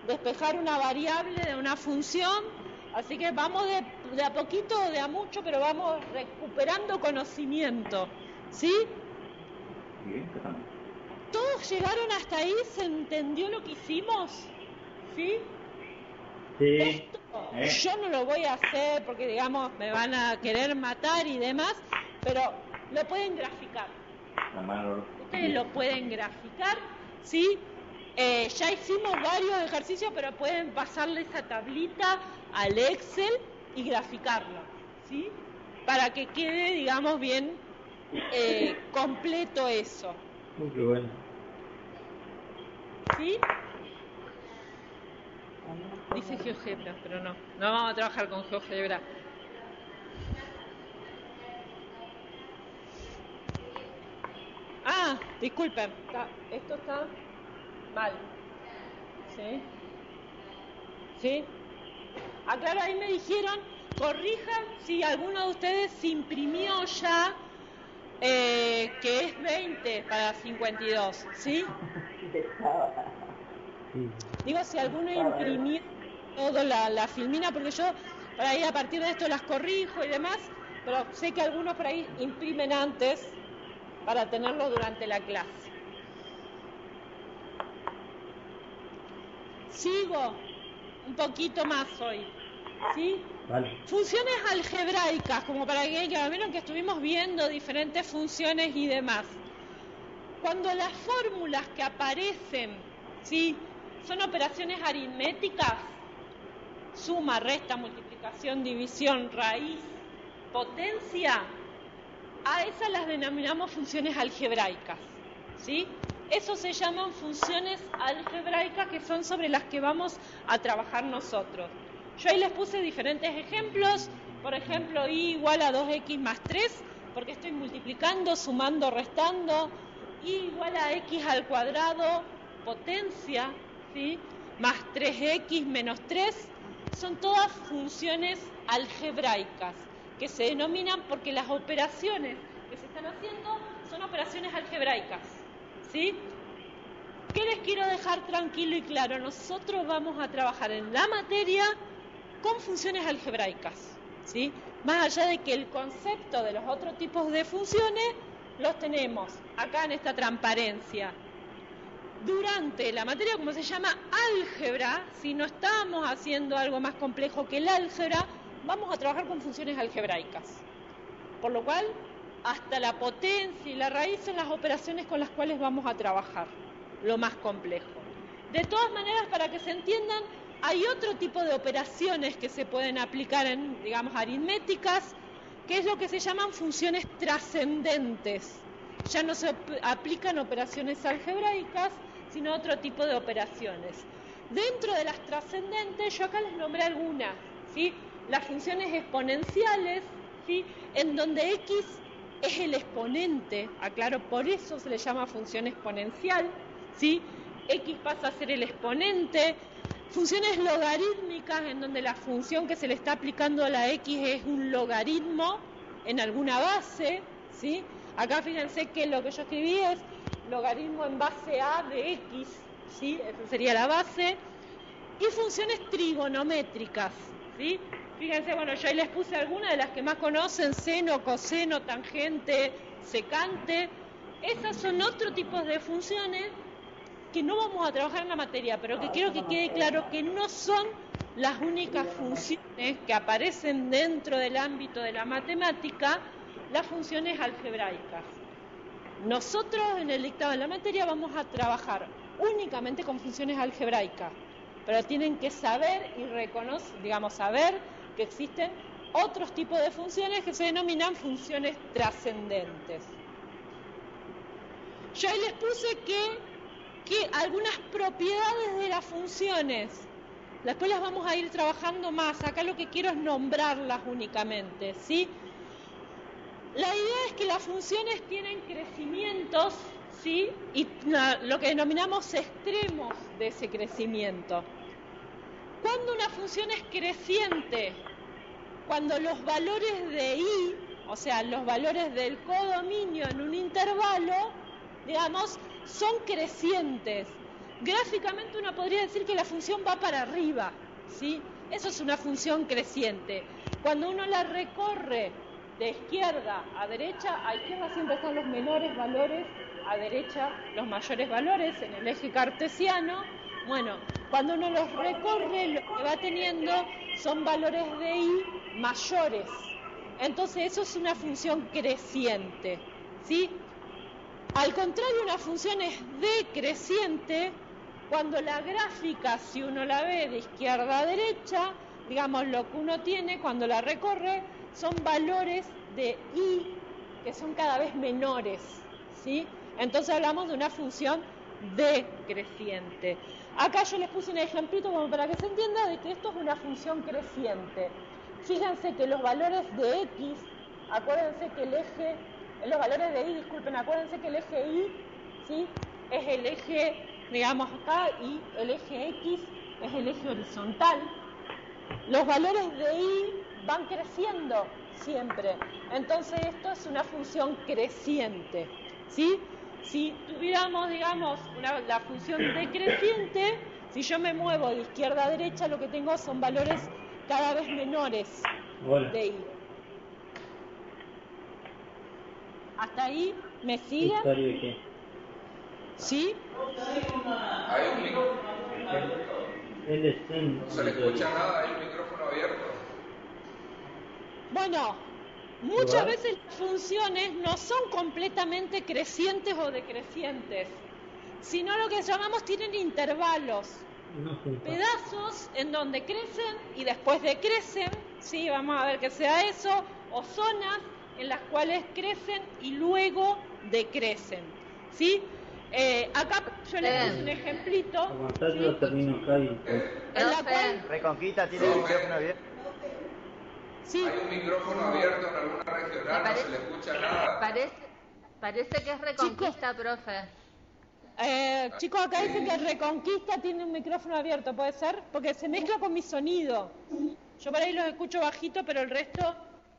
S1: despejar una variable de una función. Así que vamos de a poquito o de a mucho, pero vamos recuperando conocimiento, ¿sí?
S9: Bien, ¿qué tal?
S1: ¿Todos llegaron hasta ahí? ¿Se entendió lo que hicimos? ¿Sí?
S9: Sí.
S1: Esto yo no lo voy a hacer porque, digamos, me van a querer matar y demás, pero lo pueden graficar. Ustedes lo pueden graficar, ¿sí? Ya hicimos varios ejercicios, pero pueden pasarle esa tablita al Excel y graficarlo, ¿sí? Para que quede, digamos, bien completo eso.
S9: Qué bueno.
S1: ¿Sí? Dice GeoGebra, pero no vamos a trabajar con GeoGebra. Ah, disculpen, esto está mal. ¿Sí? ¿Sí? Aclaro, ahí me dijeron, corrijan si alguno de ustedes se imprimió ya que es 20 para 52, ¿sí? Digo, si alguno imprimió toda la filmina, porque yo por ahí a partir de esto las corrijo y demás, pero sé que algunos por ahí imprimen antes para tenerlo durante la clase. Sigo un poquito más hoy, ¿sí?
S9: Vale.
S1: Funciones algebraicas, como para que vieron que estuvimos viendo diferentes funciones y demás. Cuando las fórmulas que aparecen, ¿sí?, son operaciones aritméticas, suma, resta, multiplicación, división, raíz, potencia, a esas las denominamos funciones algebraicas, ¿sí? Eso se llaman funciones algebraicas, que son sobre las que vamos a trabajar nosotros. Yo ahí les puse diferentes ejemplos, por ejemplo, y igual a 2x más 3, porque estoy multiplicando, sumando, restando, y igual a x al cuadrado, potencia, ¿sí?, más 3x menos 3, son todas funciones algebraicas, que se denominan porque las operaciones que se están haciendo son operaciones algebraicas, ¿sí? ¿Qué les quiero dejar tranquilo y claro? Nosotros vamos a trabajar en la materia con funciones algebraicas, ¿sí? Más allá de que el concepto de los otros tipos de funciones los tenemos acá en esta transparencia. Durante la materia, como se llama álgebra, si no estamos haciendo algo más complejo que el álgebra, vamos a trabajar con funciones algebraicas. Por lo cual, hasta la potencia y la raíz son las operaciones con las cuales vamos a trabajar, lo más complejo. De todas maneras, para que se entiendan, hay otro tipo de operaciones que se pueden aplicar en, digamos, aritméticas, que es lo que se llaman funciones trascendentes. Ya no se aplican operaciones algebraicas, sino otro tipo de operaciones. Dentro de las trascendentes, yo acá les nombré algunas, ¿sí? Las funciones exponenciales, ¿sí?, en donde x es el exponente, aclaro, por eso se le llama función exponencial, ¿sí? X pasa a ser el exponente. Funciones logarítmicas, en donde la función que se le está aplicando a la x es un logaritmo en alguna base, ¿sí? Acá fíjense que lo que yo escribí es logaritmo en base a de x, ¿sí? Esa sería la base. Y funciones trigonométricas, ¿sí? Fíjense, bueno, yo ahí les puse algunas de las que más conocen: seno, coseno, tangente, secante. Esas son otro tipo de funciones que no vamos a trabajar en la materia, pero que quiero que quede claro que no son las únicas funciones que aparecen dentro del ámbito de la matemática, las funciones algebraicas. Nosotros en el dictado de la materia vamos a trabajar únicamente con funciones algebraicas, pero tienen que saber y reconocer, digamos, saber que existen otros tipos de funciones que se denominan funciones trascendentes. Yo ahí les puse que algunas propiedades de las funciones, después las vamos a ir trabajando más, acá lo que quiero es nombrarlas únicamente, ¿sí? La idea es que las funciones tienen crecimientos, ¿sí?, y lo que denominamos extremos de ese crecimiento. Cuando una función es creciente, cuando los valores de y, o sea, los valores del codominio en un intervalo, digamos, son crecientes. Gráficamente uno podría decir que la función va para arriba, ¿sí? Eso es una función creciente. Cuando uno la recorre de izquierda a derecha siempre están los menores valores, a derecha los mayores valores en el eje cartesiano. Bueno, cuando uno los recorre, lo que va teniendo son valores de i mayores. Entonces eso es una función creciente, ¿sí? Al contrario, una función es decreciente cuando la gráfica, si uno la ve de izquierda a derecha, digamos, lo que uno tiene cuando la recorre son valores de i que son cada vez menores, ¿sí? Entonces hablamos de una función decreciente. Acá yo les puse un ejemplito como para que se entienda de que esto es una función creciente. Fíjense que los valores de x, acuérdense que los valores de y, disculpen, acuérdense que el eje y, ¿sí? Es el eje, digamos acá, y el eje x es el eje horizontal. Los valores de y van creciendo siempre. Entonces esto es una función creciente, ¿sí? Si tuviéramos, digamos, la función decreciente, si yo me muevo de izquierda a derecha, lo que tengo son valores cada vez menores de i. ¿Hasta ahí me siguen?
S9: ¿Qué?
S1: ¿Sí?
S7: Hay un micrófono. No se le escucha nada, hay un micrófono abierto.
S1: Bueno, muchas veces las funciones no son completamente crecientes o decrecientes, sino lo que llamamos tienen intervalos, pedazos en donde crecen y después decrecen, ¿sí? Vamos a ver que sea eso, o zonas en las cuales crecen y luego decrecen, ¿sí? Acá yo les puse un ejemplito.
S9: Aguantate, lo termino acá y...
S1: En la cual...
S10: Reconquista tiene el micrófono abierto.
S1: Sí.
S7: Hay un micrófono abierto en alguna regional, no se le escucha nada.
S12: Parece que es Reconquista, profe.
S1: Chicos, acá dicen que Reconquista tiene un micrófono abierto, ¿puede ser? Porque se mezcla con mi sonido. Yo por ahí los escucho bajito, pero el resto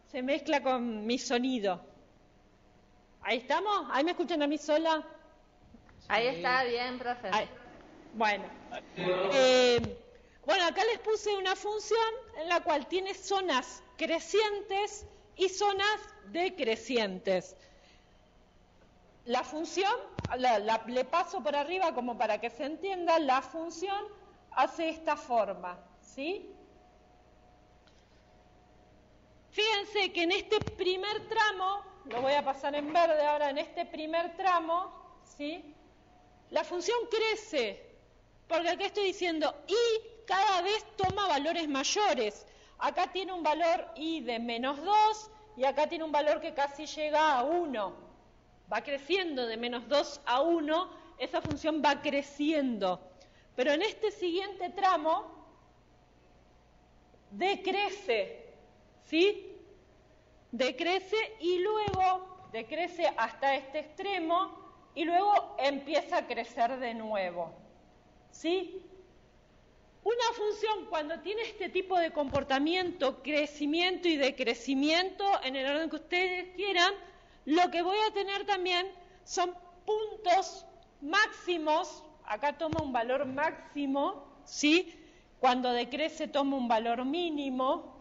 S1: se mezcla con mi sonido. ¿Ahí estamos? ¿Ahí me escuchan a mí sola?
S12: Ahí está bien, profe.
S1: Bueno. Bueno, acá les puse una función en la cual tiene zonas crecientes y zonas decrecientes. La función, le paso por arriba como para que se entienda, la función hace esta forma, ¿sí? Fíjense que en este primer tramo, lo voy a pasar en verde ahora, en este primer tramo, ¿sí? La función crece, porque acá estoy diciendo y cada vez toma valores mayores. Acá tiene un valor i de -2 y acá tiene un valor que casi llega a 1. Va creciendo de -2 a 1, esa función va creciendo. Pero en este siguiente tramo decrece, ¿sí? Decrece y luego decrece hasta este extremo y luego empieza a crecer de nuevo, ¿sí? Una función cuando tiene este tipo de comportamiento, crecimiento y decrecimiento, en el orden que ustedes quieran, lo que voy a tener también son puntos máximos. Acá toma un valor máximo, ¿sí? Cuando decrece toma un valor mínimo,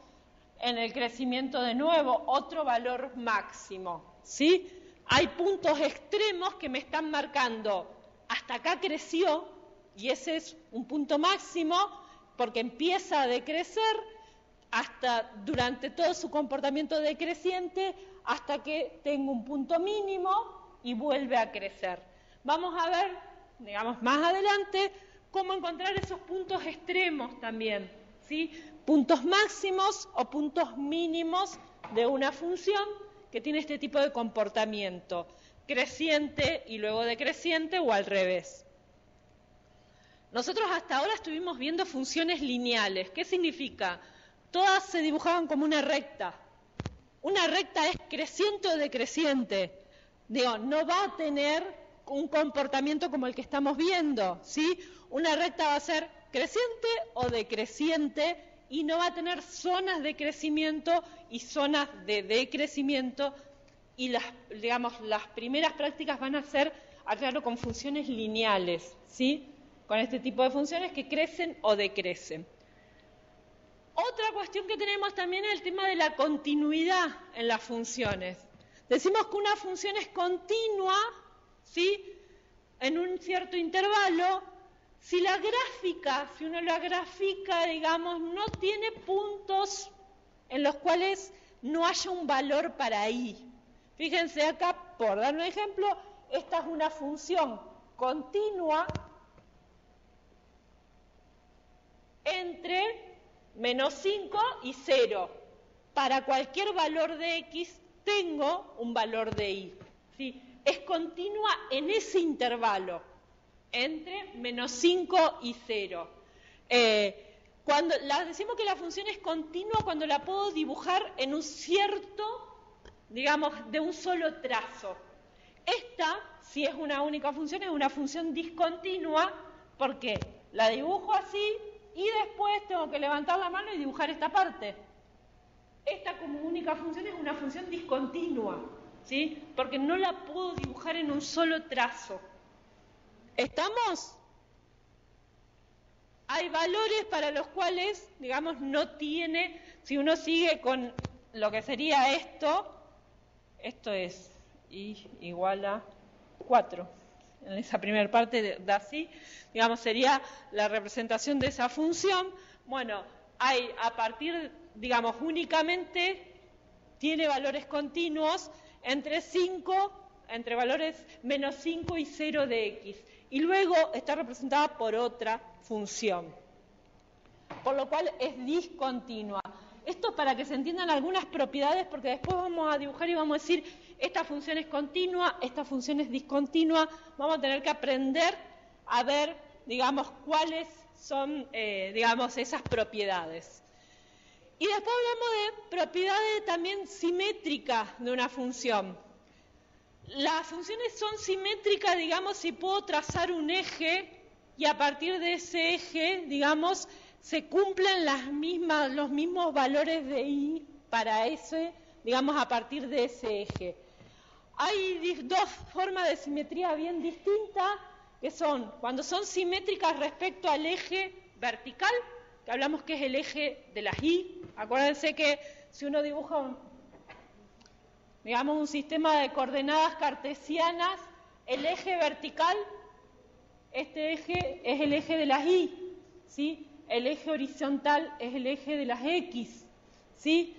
S1: en el crecimiento de nuevo otro valor máximo, ¿sí? Hay puntos extremos que me están marcando, hasta acá creció, y ese es un punto máximo, porque empieza a decrecer hasta durante todo su comportamiento decreciente, hasta que tengo un punto mínimo y vuelve a crecer. Vamos a ver, digamos, más adelante, cómo encontrar esos puntos extremos también, ¿sí? Puntos máximos o puntos mínimos de una función que tiene este tipo de comportamiento, creciente y luego decreciente o al revés. Nosotros hasta ahora estuvimos viendo funciones lineales. ¿Qué significa? Todas se dibujaban como una recta. Una recta es creciente o decreciente. Digo, no va a tener un comportamiento como el que estamos viendo, ¿sí? Una recta va a ser creciente o decreciente y no va a tener zonas de crecimiento y zonas de decrecimiento, y las primeras prácticas van a ser, aclaro, con funciones lineales, ¿sí? Con este tipo de funciones que crecen o decrecen. otra cuestión que tenemos también es el tema de la continuidad en las funciones. Decimos que una función es continua, ¿sí?, en un cierto intervalo, si la gráfica, si uno la grafica, digamos, no tiene puntos en los cuales no haya un valor para i. Fíjense acá, por dar un ejemplo, esta es una función continua entre menos 5 y 0. Para cualquier valor de x tengo un valor de y. ¿Sí? Es continua en ese intervalo, entre menos 5 y 0. Cuando decimos que la función es continua cuando la puedo dibujar en un cierto, digamos, de un solo trazo. Esta, si es una única función, es una función discontinua porque la dibujo así y después tengo que levantar la mano y dibujar esta parte. Esta como única función es una función discontinua, ¿sí? Porque no la puedo dibujar en un solo trazo. ¿Estamos? Hay valores para los cuales, digamos, no tiene, si uno sigue con lo que sería esto es y igual a 4. En esa primera parte da así, digamos, sería la representación de esa función. Bueno, hay a partir, digamos, únicamente tiene valores continuos entre valores menos 5 y 0 de x. Y luego está representada por otra función, por lo cual es discontinua. Esto para que se entiendan algunas propiedades, porque después vamos a dibujar y vamos a decir, esta función es continua, esta función es discontinua, vamos a tener que aprender a ver, digamos, cuáles son, digamos, esas propiedades. Y después hablamos de propiedades también simétricas de una función. Las funciones son simétricas, digamos, si puedo trazar un eje y a partir de ese eje, digamos, se cumplen los mismos valores de i para ese, digamos, a partir de ese eje. Hay dos formas de simetría bien distintas, que son cuando son simétricas respecto al eje vertical, que hablamos que es el eje de las i. Acuérdense que si uno dibuja digamos, un sistema de coordenadas cartesianas, el eje vertical, este eje es el eje de las y, ¿sí? El eje horizontal es el eje de las x, ¿sí?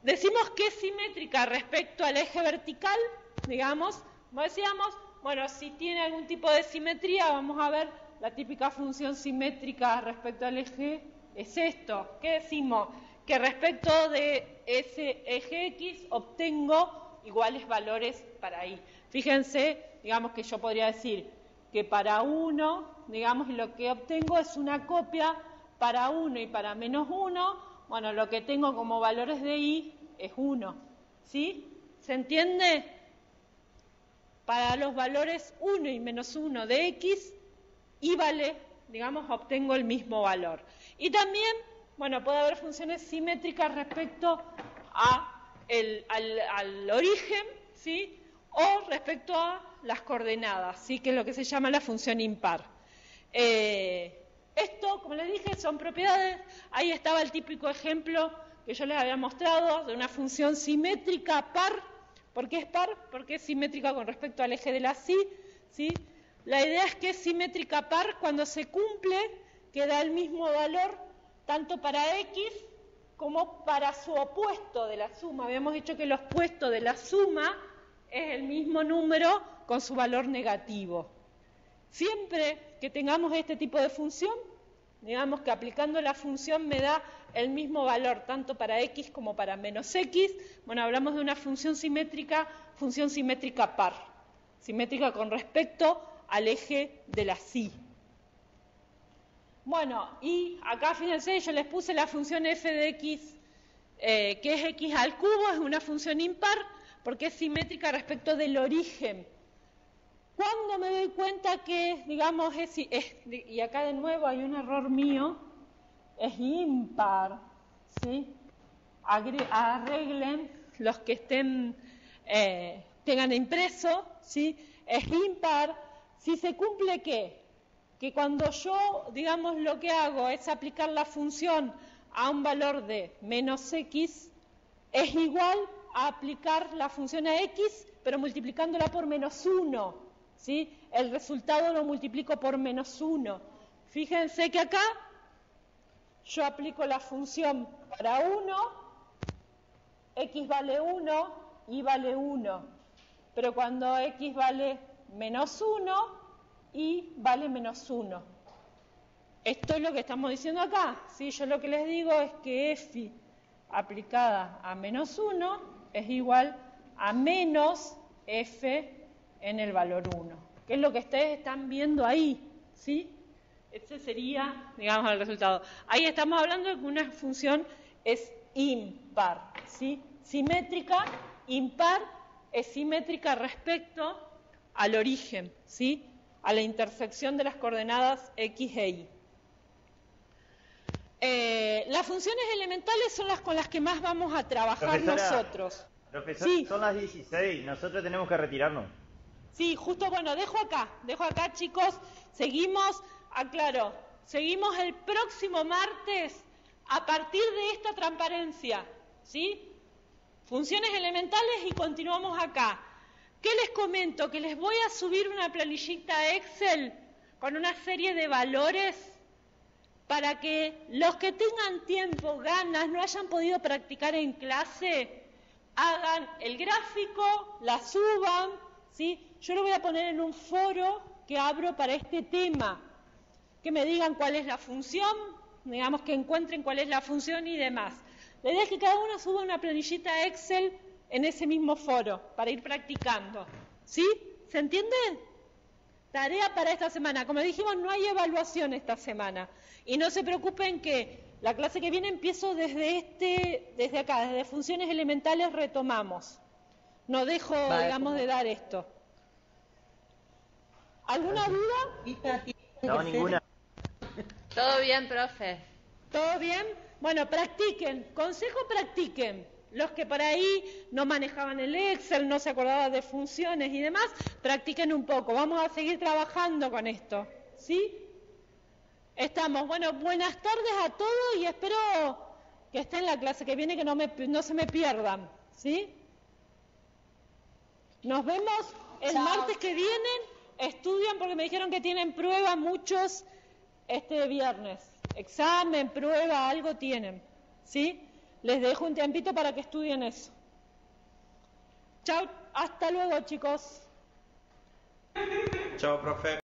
S1: Decimos que es simétrica respecto al eje vertical, digamos, como decíamos, bueno, si tiene algún tipo de simetría, vamos a ver la típica función simétrica respecto al eje, es esto. ¿Qué decimos? Que respecto de ese eje X obtengo iguales valores para Y. Fíjense, digamos que yo podría decir que para 1, digamos, lo que obtengo es una copia para 1 y para menos 1, bueno, lo que tengo como valores de Y es 1, ¿sí? ¿Se entiende? Para los valores 1 y menos 1 de X, Y vale, digamos, obtengo el mismo valor. Y también, bueno, puede haber funciones simétricas respecto al origen, ¿sí? O respecto a las coordenadas, ¿sí? Que es lo que se llama la función impar. Esto, como les dije, son propiedades. Ahí estaba el típico ejemplo que yo les había mostrado de una función simétrica par. ¿Por qué es par? Porque es simétrica con respecto al eje de la ¿sí? La idea es que es simétrica par cuando se cumple, que da el mismo valor tanto para x como para su opuesto de la suma. Habíamos dicho que el opuesto de la suma es el mismo número con su valor negativo. Siempre que tengamos este tipo de función, digamos que aplicando la función me da el mismo valor tanto para x como para menos x. Bueno, hablamos de una función simétrica par, simétrica con respecto al eje de la Bueno, y acá fíjense, yo les puse la función f de x, que es x al cubo, es una función impar, porque es simétrica respecto del origen. Cuando me doy cuenta que, digamos, y acá de nuevo hay un error mío, es impar, ¿sí? Arreglen los que tengan impreso, ¿sí? Es impar, si se cumple ¿qué? Que cuando yo, digamos, lo que hago es aplicar la función a un valor de menos x es igual a aplicar la función a x, pero multiplicándola por menos 1, ¿sí? El resultado lo multiplico por menos 1. Fíjense que acá yo aplico la función para 1, x vale 1, y vale 1. Pero cuando x vale menos 1, y vale menos 1. Esto es lo que estamos diciendo acá, ¿sí? Yo lo que les digo es que f aplicada a menos 1 es igual a menos f en el valor 1, que es lo que ustedes están viendo ahí, ¿sí? Ese sería, digamos, el resultado. Ahí estamos hablando de que una función es impar, ¿sí? Simétrica, impar, es simétrica respecto al origen, ¿sí? A la intersección de las coordenadas x e y. Las funciones elementales son las con las que más vamos a trabajar nosotros.
S17: Profesor,
S1: sí.
S17: Son las 16, nosotros tenemos que retirarnos.
S1: Sí, justo, bueno, dejo acá, chicos, seguimos, aclaro, seguimos el próximo martes a partir de esta transparencia, ¿sí? Funciones elementales y continuamos acá. ¿Qué les comento? Que les voy a subir una planillita Excel con una serie de valores para que los que tengan tiempo, ganas, no hayan podido practicar en clase, hagan el gráfico, la suban, ¿sí? Yo lo voy a poner en un foro que abro para este tema, que me digan cuál es la función, digamos que encuentren cuál es la función y demás. La idea es que cada uno suba una planillita Excel en ese mismo foro para ir practicando, ¿sí? ¿Se entiende? Tarea para esta semana. Como dijimos, no hay evaluación esta semana. Y no se preocupen que la clase que viene empiezo desde acá, desde funciones elementales retomamos. No dejo, digamos, de dar esto. ¿Alguna duda?
S17: No, ninguna.
S12: Todo bien, profe.
S1: ¿Todo bien? Bueno, practiquen. Consejo, practiquen. Los que por ahí no manejaban el Excel, no se acordaban de funciones y demás, practiquen un poco. Vamos a seguir trabajando con esto, ¿sí? Estamos. Bueno, buenas tardes a todos y espero que estén en la clase que viene, que no se me pierdan, ¿sí? Nos vemos el martes que vienen. Estudian porque me dijeron que tienen prueba muchos este viernes. Examen, prueba, algo tienen, ¿sí? Les dejo un tiempito para que estudien eso. Chao, hasta luego, chicos.
S18: Chao, profe.